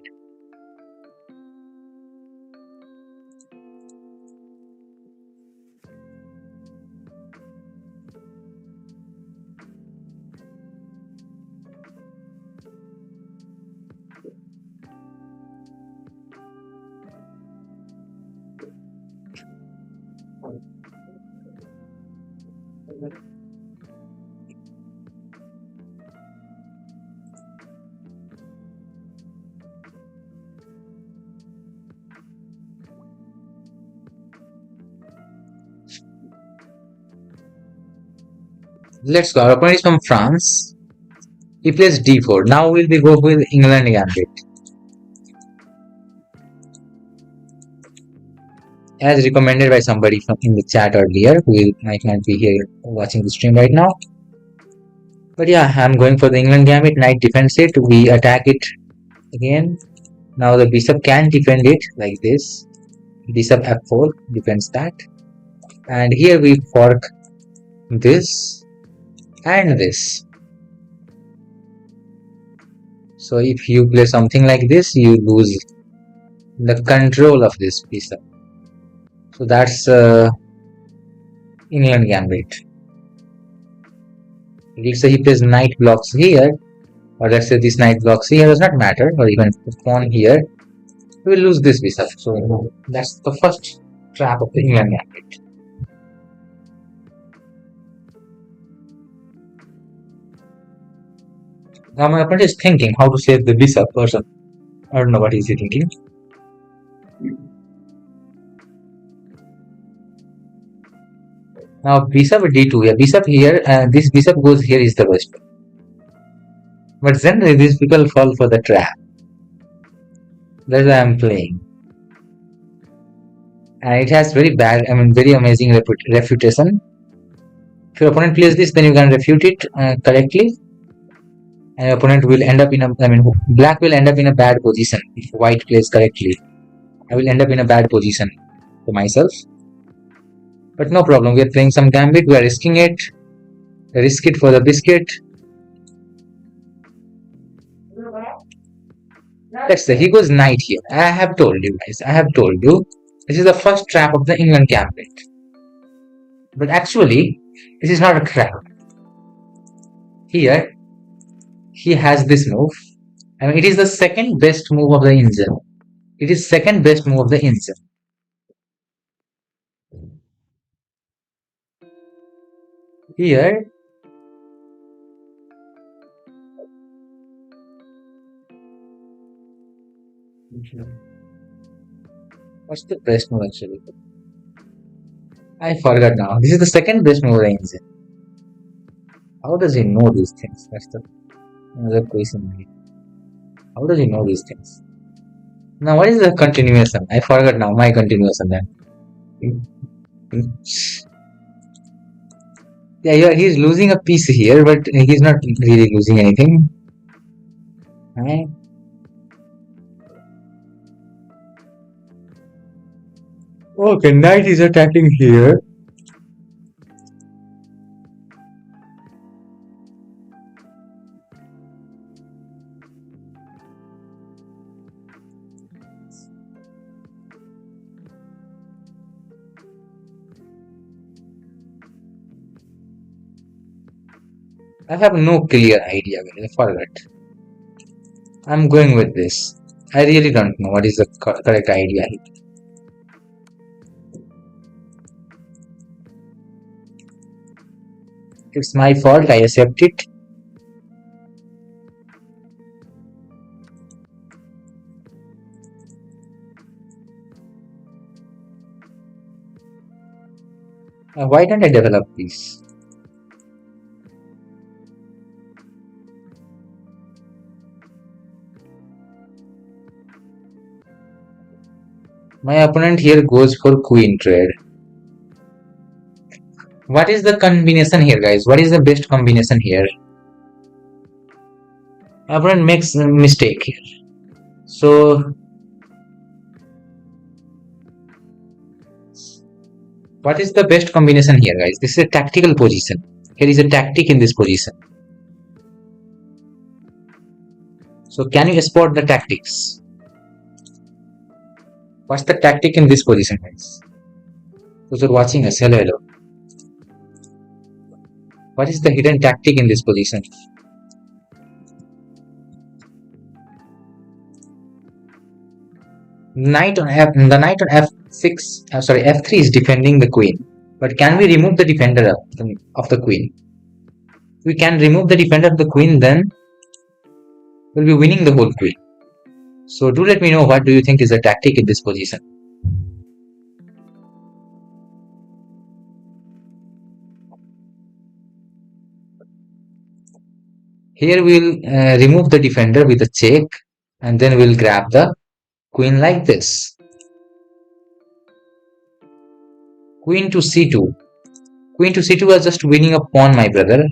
Let's go. Our opponent is from France. He plays d4. Now we'll be go with England gambit. As recommended by somebody from in the chat earlier, who might not be here watching the stream right now. But yeah, I'm going for the England gambit. Knight defends it. We attack it again. Now the bishop can defend it like this. Bishop f4 defends that. And here we fork this and this. So if you play something like this, you lose the control of this bishop. So that's England gambit. So he plays knight blocks here. or let's say this knight blocks here does not matter, or even pawn here, we will lose this bishop. So that's the first trap of the England gambit. Now my opponent is thinking how to save the bishop or something. I don't know what is he thinking. Now bishop d2, yeah, bishop here, this bishop goes here is the best. But generally these people fall for the trap. That's why I'm playing. And it has very bad, I mean very amazing refutation. If your opponent plays this, then you can refute it correctly. And your opponent will end up in a, I mean black will end up in a bad position if white plays correctly. I will end up in a bad position for myself. But no problem, we are playing some gambit, we are risking it. Risk it for the biscuit. Let's say he goes knight here. I have told you guys, I have told you, this is the first trap of the England gambit. But actually, this is not a trap. Here, he has this move. I mean, it is the second best move of the engine. It is second best move of the engine. Here, what's the best move actually? I forgot now. This is the second best move of the engine. How does he know these things? That's the another question. How does he know these things? Now, what is the continuation? I forgot now my continuation then. Yeah, he's losing a piece here, but he's not really losing anything. Right? Okay, knight is attacking here. I have no clear idea, I forgot. I'm going with this. I really don't know what is the correct idea here. It's my fault, I accept it. Why don't I develop this? My opponent here goes for queen trade. What is the combination here, guys? What is the best combination here? My opponent makes a mistake here. So, what is the best combination here, guys? This is a tactical position. Here is a tactic in this position. So, can you spot the tactics? What's the tactic in this position, guys? Those are watching us, hello. What is the hidden tactic in this position? The knight on f6, sorry, f3 is defending the queen. But can we remove the defender of the queen? If we can remove the defender of the queen, then we'll be winning the whole queen. So do let me know what do you think is the tactic in this position. Here we'll remove the defender with a check, and then we'll grab the queen like this. Queen to c2. Queen to c2 was just winning a pawn, my brother,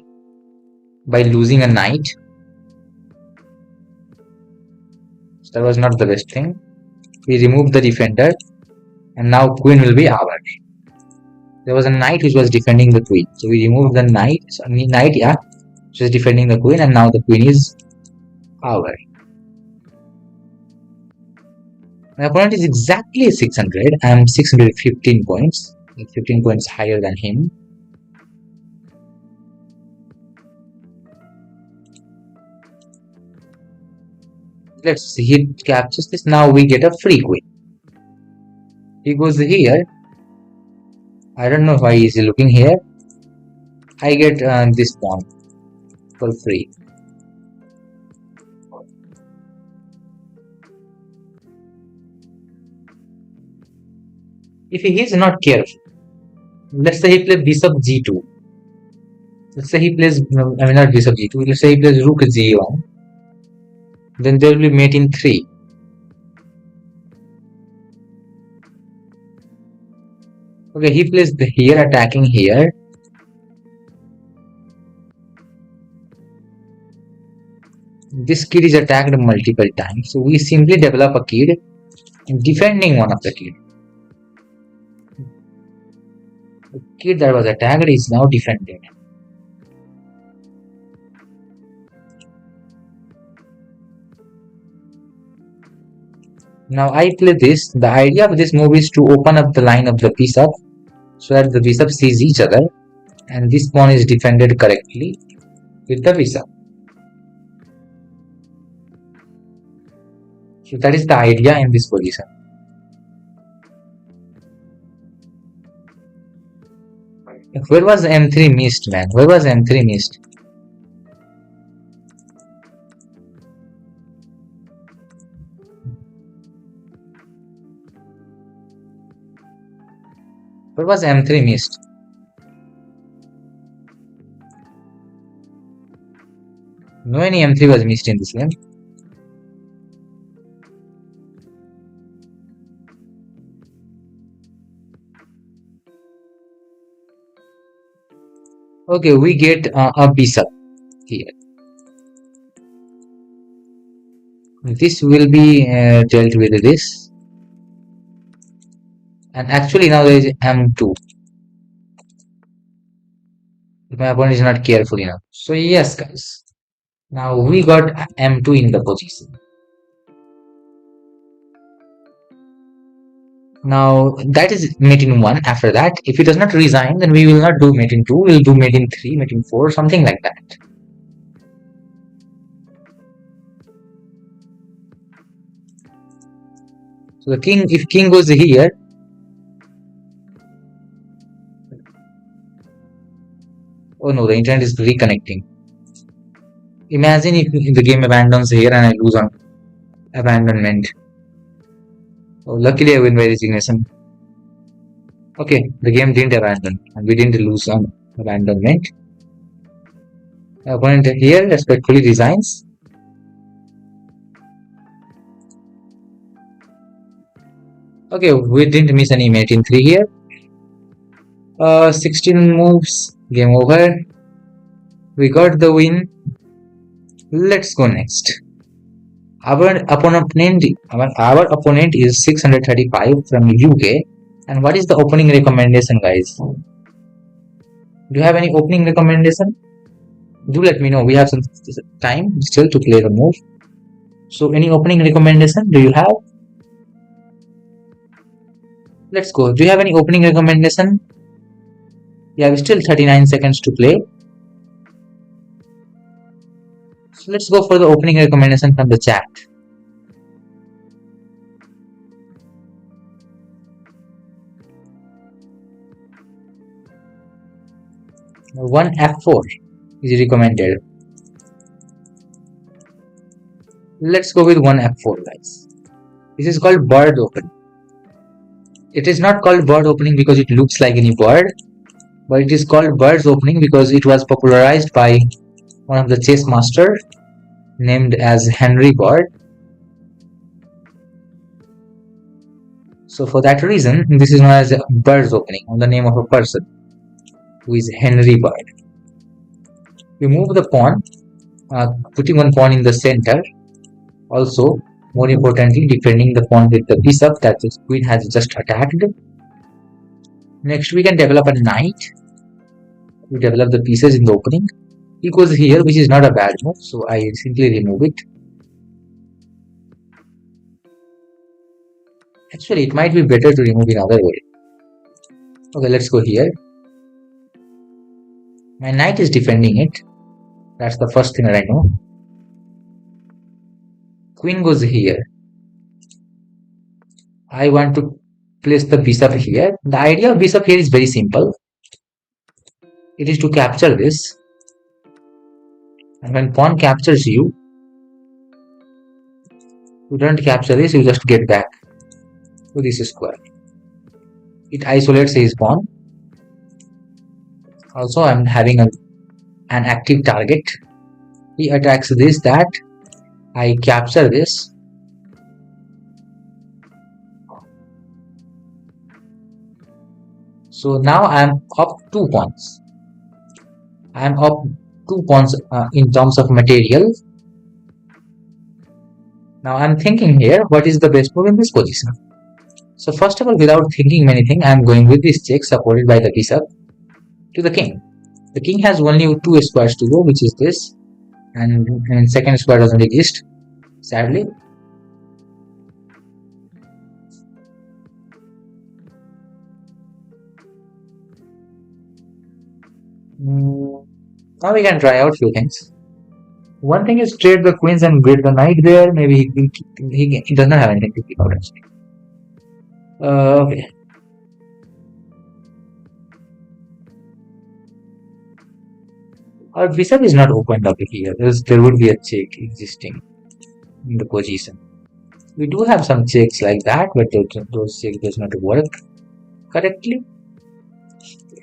by losing a knight. So that was not the best thing. We removed the defender, and now queen will be ours. There was a knight which was defending the queen, so we removed the knight. So knight, yeah, which is defending the queen, and now the queen is ours. My opponent is exactly 600. I am 615 points, 15 points higher than him. Let's see, he captures this. Now we get a free queen. He goes here. I don't know why he's looking here. I get this pawn for free. If he is not careful, let's say he plays bishop g2. Let's say he plays, I mean not bishop g2, let's say he plays rook g1. Then there will be mate in 3. Okay, he plays here, attacking here. This kid is attacked multiple times, so we simply develop a kid defending one of the kid. The kid that was attacked is now defended. Now I play this. The idea of this move is to open up the line of the bishop so that the bishop sees each other and this pawn is defended correctly with the bishop. So that is the idea in this position. Where was m3 missed, man? Where was m3 missed? Where was m3 missed? No any m3 was missed in this game. Okay, we get a bishop here. This will be dealt with this. And actually now there is m2. My opponent is not careful enough. So yes, guys. Now we got m2 in the position. Now that is mate in 1. After that, if he does not resign, then we will not do mate in 2. We'll do mate in 3, mate in 4, something like that. So the king, if king goes here, oh no, the internet is reconnecting. Imagine if the game abandons here and I lose on abandonment. Oh, luckily I win by resignation. Okay, the game didn't abandon and we didn't lose on abandonment. The opponent here respectfully resigns. Okay, we didn't miss any mate in 3 here. 16 moves, game over. We got the win. Let's go next. Our opponent is 635 from UK. And what is the opening recommendation, guys? Do you have any opening recommendation? Do let me know. We have some time still to play the move. So any opening recommendation do you have? Let's go. Do you have any opening recommendation? Yeah, we still 39 seconds to play. So let's go for the opening recommendation from the chat. One f4 is recommended. Let's go with one f4, guys. This is called bird opening. It is not called bird opening because it looks like any bird, but it is called birds opening because it was popularized by one of the chess master named as Henry Bird. So for that reason, this is known as birds opening, on the name of a person who is Henry Bird. We move the pawn, putting one pawn in the center. Also, more importantly, defending the pawn with the bishop that the queen has just attacked. Next, we can develop a knight. We develop the pieces in the opening. He goes here, which is not a bad move, so I simply remove it. Actually, it might be better to remove in other way. Okay, let's go here. My knight is defending it. That's the first thing that I know. Queen goes here. I want to place the bishop here. The idea of bishop here is very simple. It is to capture this. And when pawn captures you, you don't capture this, you just get back to this square. It isolates his pawn. Also, I'm having an active target. He attacks this, that. I capture this. So now I'm up 2 pawns. I'm up 2 pawns in terms of material. Now I'm thinking here, what is the best move in this position? So first of all, without thinking anything, I'm going with this check supported by the bishop to the king. The king has only 2 squares to go, which is this, and second square doesn't exist, sadly. Now we can try out few things. One thing is trade the queens and get the knight there. Maybe he does not have anything to keep out actually. Okay. Our bishop is not opened up here. There would be a check existing in the position. We do have some checks like that, but those checks does not work correctly.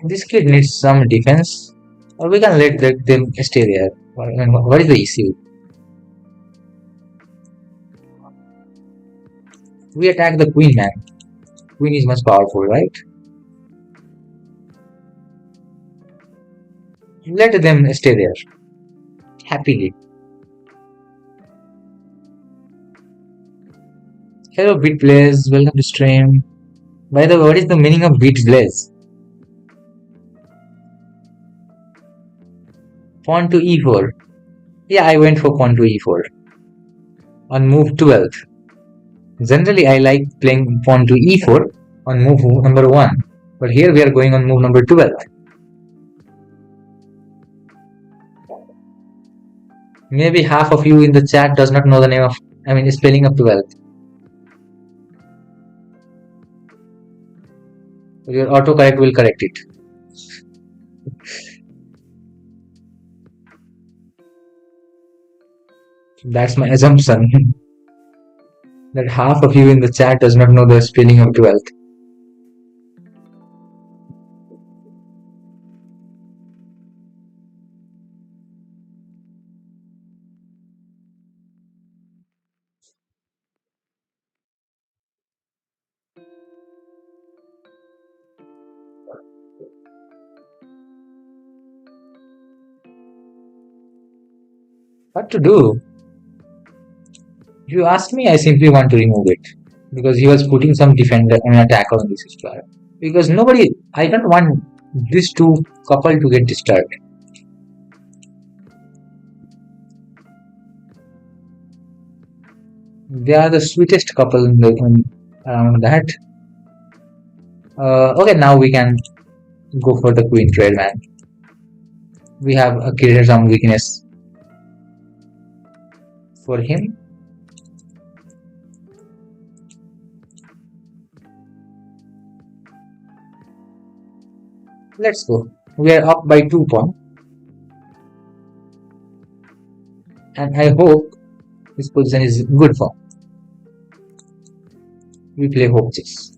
This kid needs some defense, or we can let them stay there. What is the issue? We attack the queen, man. Queen is much powerful, right? Let them stay there happily. Hello, Bit Blaze. Welcome to stream. By the way, what is the meaning of Bit Blaze? Pawn to e4. Yeah, I went for pawn to e4 on move 12th. Generally, I like playing pawn to e4 on move number 1, but here we are going on move number 12. Maybe half of you in the chat does not know the name of, spelling of 12th. Your autocorrect will correct it. That's my assumption. That half of you in the chat does not know the spelling of 12th. What to do? If you ask me, I simply want to remove it. Because he was putting some defender and attacker on this square. Because I don't want these two couple to get disturbed. They are the sweetest couple around that. Okay, now we can go for the queen trade, man. We have created some weakness for him. Let's go. We are up by 2 pawns. And I hope this position is good for. We play hope chess.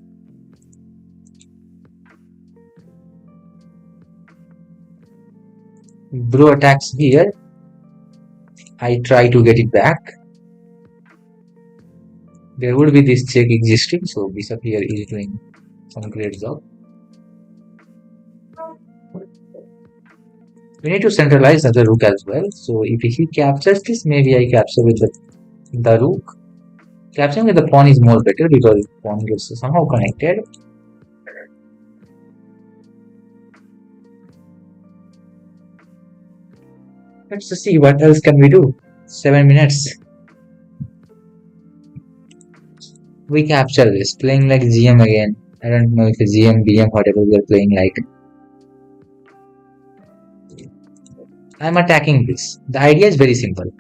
Bro attacks here. I try to get it back. There would be this check existing, so bishop here is doing some great job. We need to centralize the rook as well. So if he captures this, maybe I capture with the rook. Capturing with the pawn is more better because pawn gets somehow connected. Let's see what else can we do. 7 minutes. We capture this, playing like GM again. I don't know if it's GM, BM, whatever we are playing like. I'm attacking this. The idea is very simple.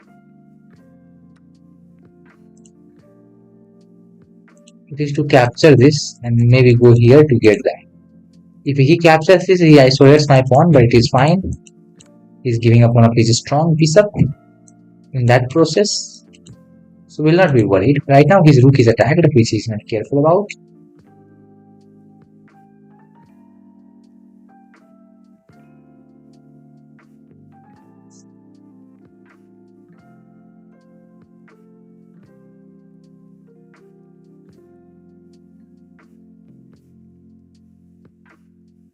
It is to capture this and maybe go here to get that. If he captures this, he isolates my pawn, but it is fine. He's giving up one of his strong piece up in that process. So we'll not be worried. Right now his rook is attacked, which he's not careful about.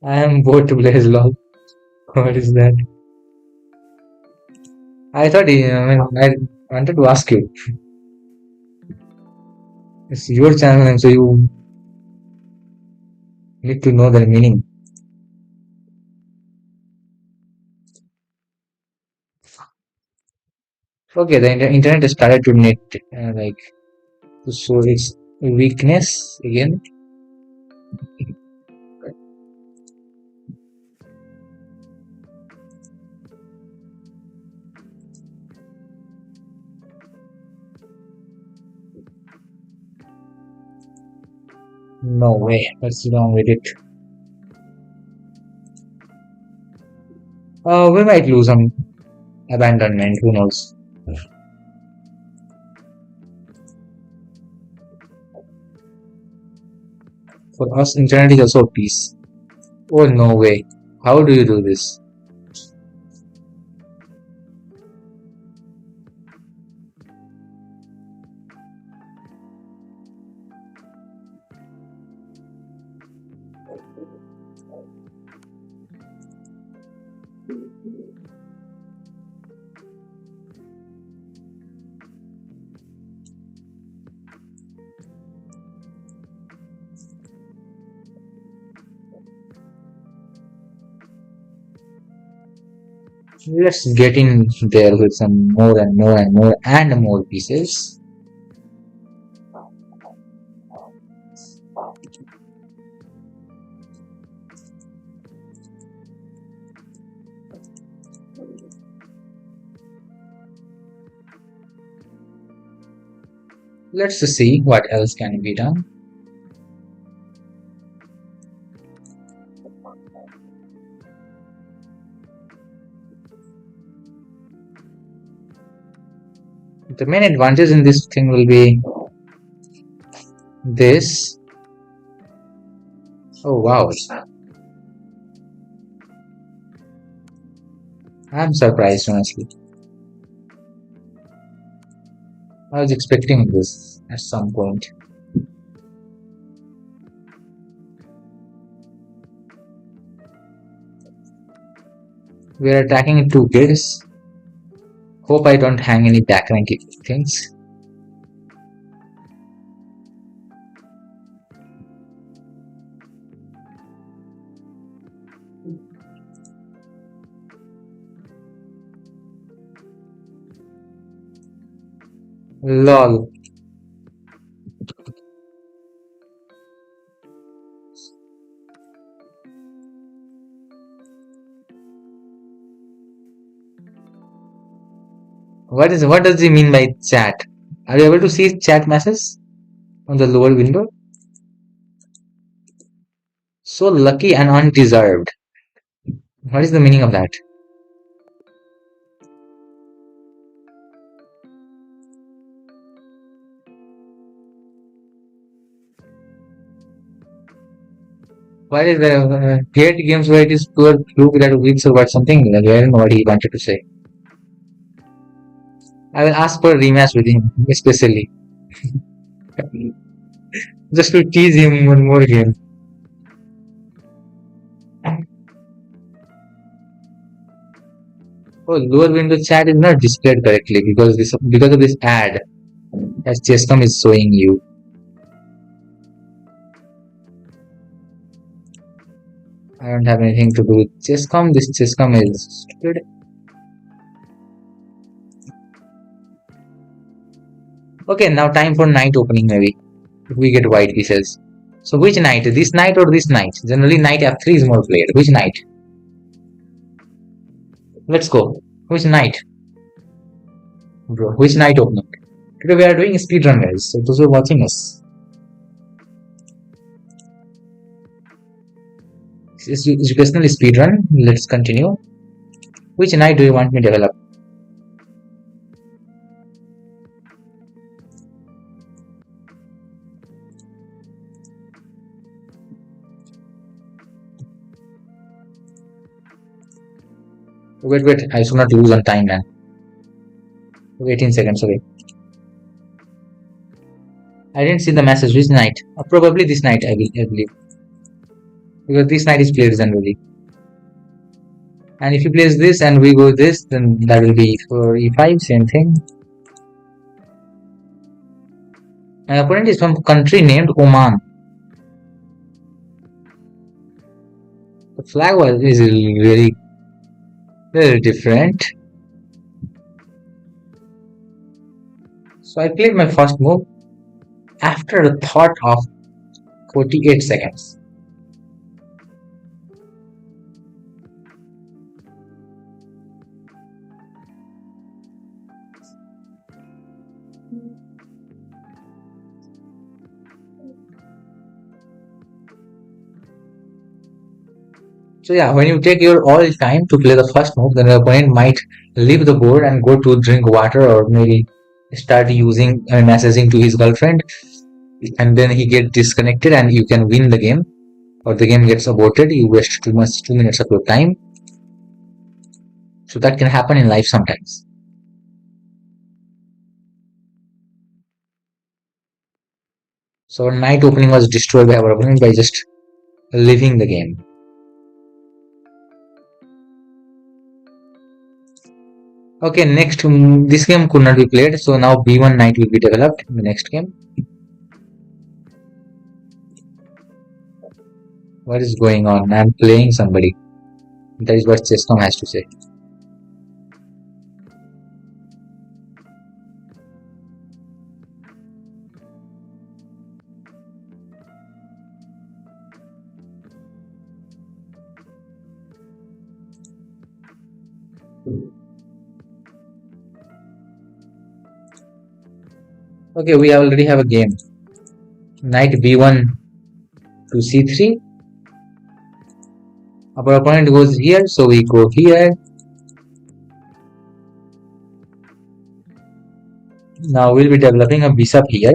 I am bored to play as lol. What is that? I thought I wanted to ask you. It's your channel and so you need to know the meaning. Okay, the internet started to net like to show its weakness again. No way. What's wrong with it? We might lose some abandonment. Who knows? For us, internet is also peace. Oh no way! How do you do this? Let's get in there with some more and more and more and more pieces. Let's see what else can be done. The main advantage in this thing will be this. Oh wow. I'm surprised honestly. I was expecting this at some point. We are attacking two kids. Hope I don't hang any back rank things. Lol. What does he mean by chat? Are you able to see chat messages on the lower window? So lucky and undeserved. What is the meaning of that? Why is the hate games where it is poor group that wins or what something like I don't know what he wanted to say. I will ask for a rematch with him, especially. Just to tease him one more game. Oh, lower window chat is not displayed correctly because of this ad as Chesscom is showing you. I don't have anything to do with Chesscom. This Chesscom is stupid. Okay, now time for knight opening maybe. If we get white pieces. So which knight? This knight or this knight? Generally knight f3 is more played. Which knight? Let's go. Which knight? Bro, which knight opening? Today we are doing speedrun guys. So those who are watching us. educational speedrun. Let's continue. Which knight do you want me to develop? Wait, I should not lose on time, man. 18 seconds, okay. I didn't see the message. Which knight? Probably this knight, I believe. Because this knight is played generally. And if you place this and we go this, then that will be for e5, same thing. My opponent is from country named Oman. The flag is really very different. So I played my first move after a thought of 48 seconds. So yeah, when you take your all time to play the first move, then your opponent might leave the board and go to drink water or maybe start using messaging to his girlfriend, and then he get disconnected and you can win the game, or the game gets aborted. You waste 2 minutes of your time. So that can happen in life sometimes. So our knight opening was destroyed by our opponent by just leaving the game. Okay, next this game could not be played, so now b1 knight will be developed in the next game. What is going on? I'm playing somebody. That is what Chess.com has to say. Okay, we already have a game. Knight b1 to c3. Our opponent goes here, so we go here. Now we'll be developing a bishop here.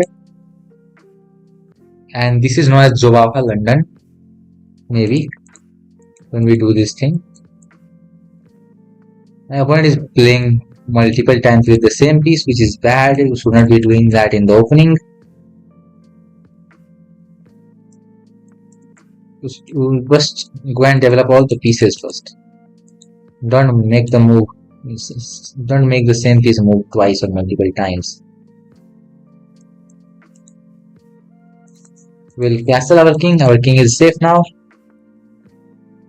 And this is known as Jobafa London. Maybe when we do this thing. My opponent is playing multiple times with the same piece, which is bad. You should not be doing that in the opening. You must go and develop all the pieces first. Don't make the move. Don't make the same piece move twice or multiple times. We'll castle our king. Our king is safe now.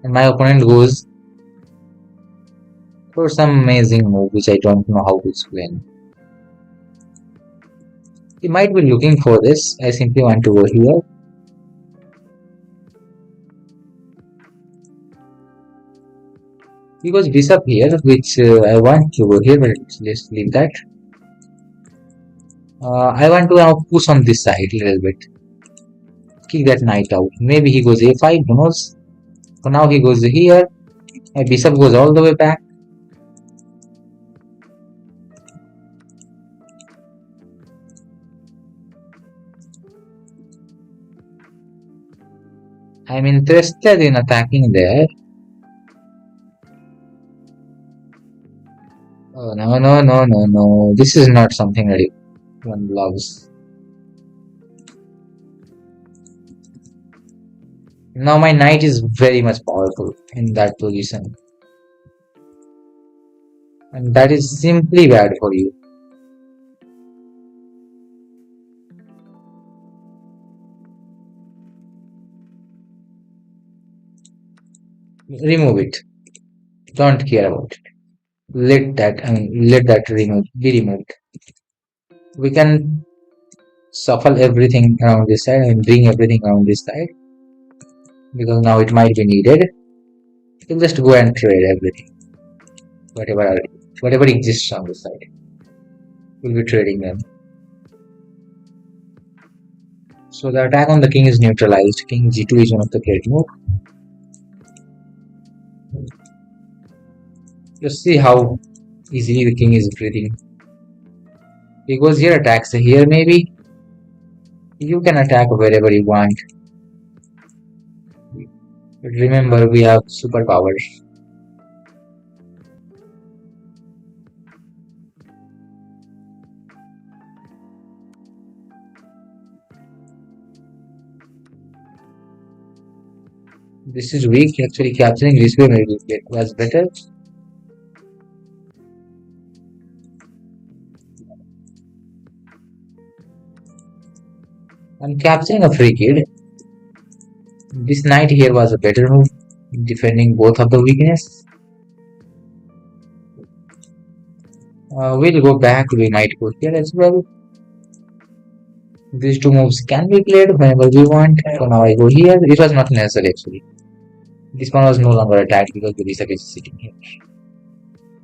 And my opponent goes for some amazing move which I don't know how to explain. He might be looking for this. I simply want to go here. He goes bishop here, which I want to go here, but let's leave that. I want to now push on this side a little bit. Kick that knight out. Maybe he goes a5, who knows. So now he goes here. My bishop goes all the way back. I'm interested in attacking there. Oh, no. This is not something that one loves. Now my knight is very much powerful in that position. And that is simply bad for you. Remove it. Don't care about it. Let that be removed. We can shuffle everything around this side and bring everything around this side, because now it might be needed. You can just go and trade everything. Whatever exists on this side. We'll be trading them. So the attack on the king is neutralized. King g2 is one of the great moves. Just see how easily the king is breathing. He goes here, attacks here maybe. You can attack wherever you want. But remember, we have superpowers. This is weak. Actually, capturing this way maybe it was better. I'm capturing a free kid. This knight here was a better move, defending both of the weakness. We'll go back. We might go here as well. These two moves can be played whenever we want. So now I go here. It was not necessary actually. This pawn was no longer attacked because the bishop is sitting here.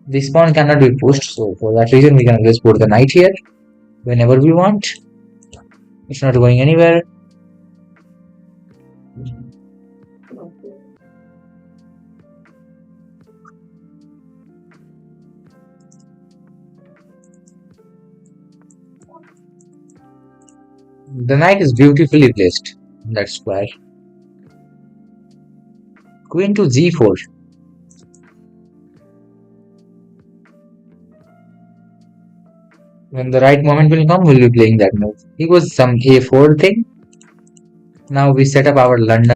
This pawn cannot be pushed, so for that reason we can always put the knight here whenever we want. It's not going anywhere. The knight is beautifully placed in that square. Queen to g4. When the right moment will come, we'll be playing that move. He goes some a4 thing. Now we set up our London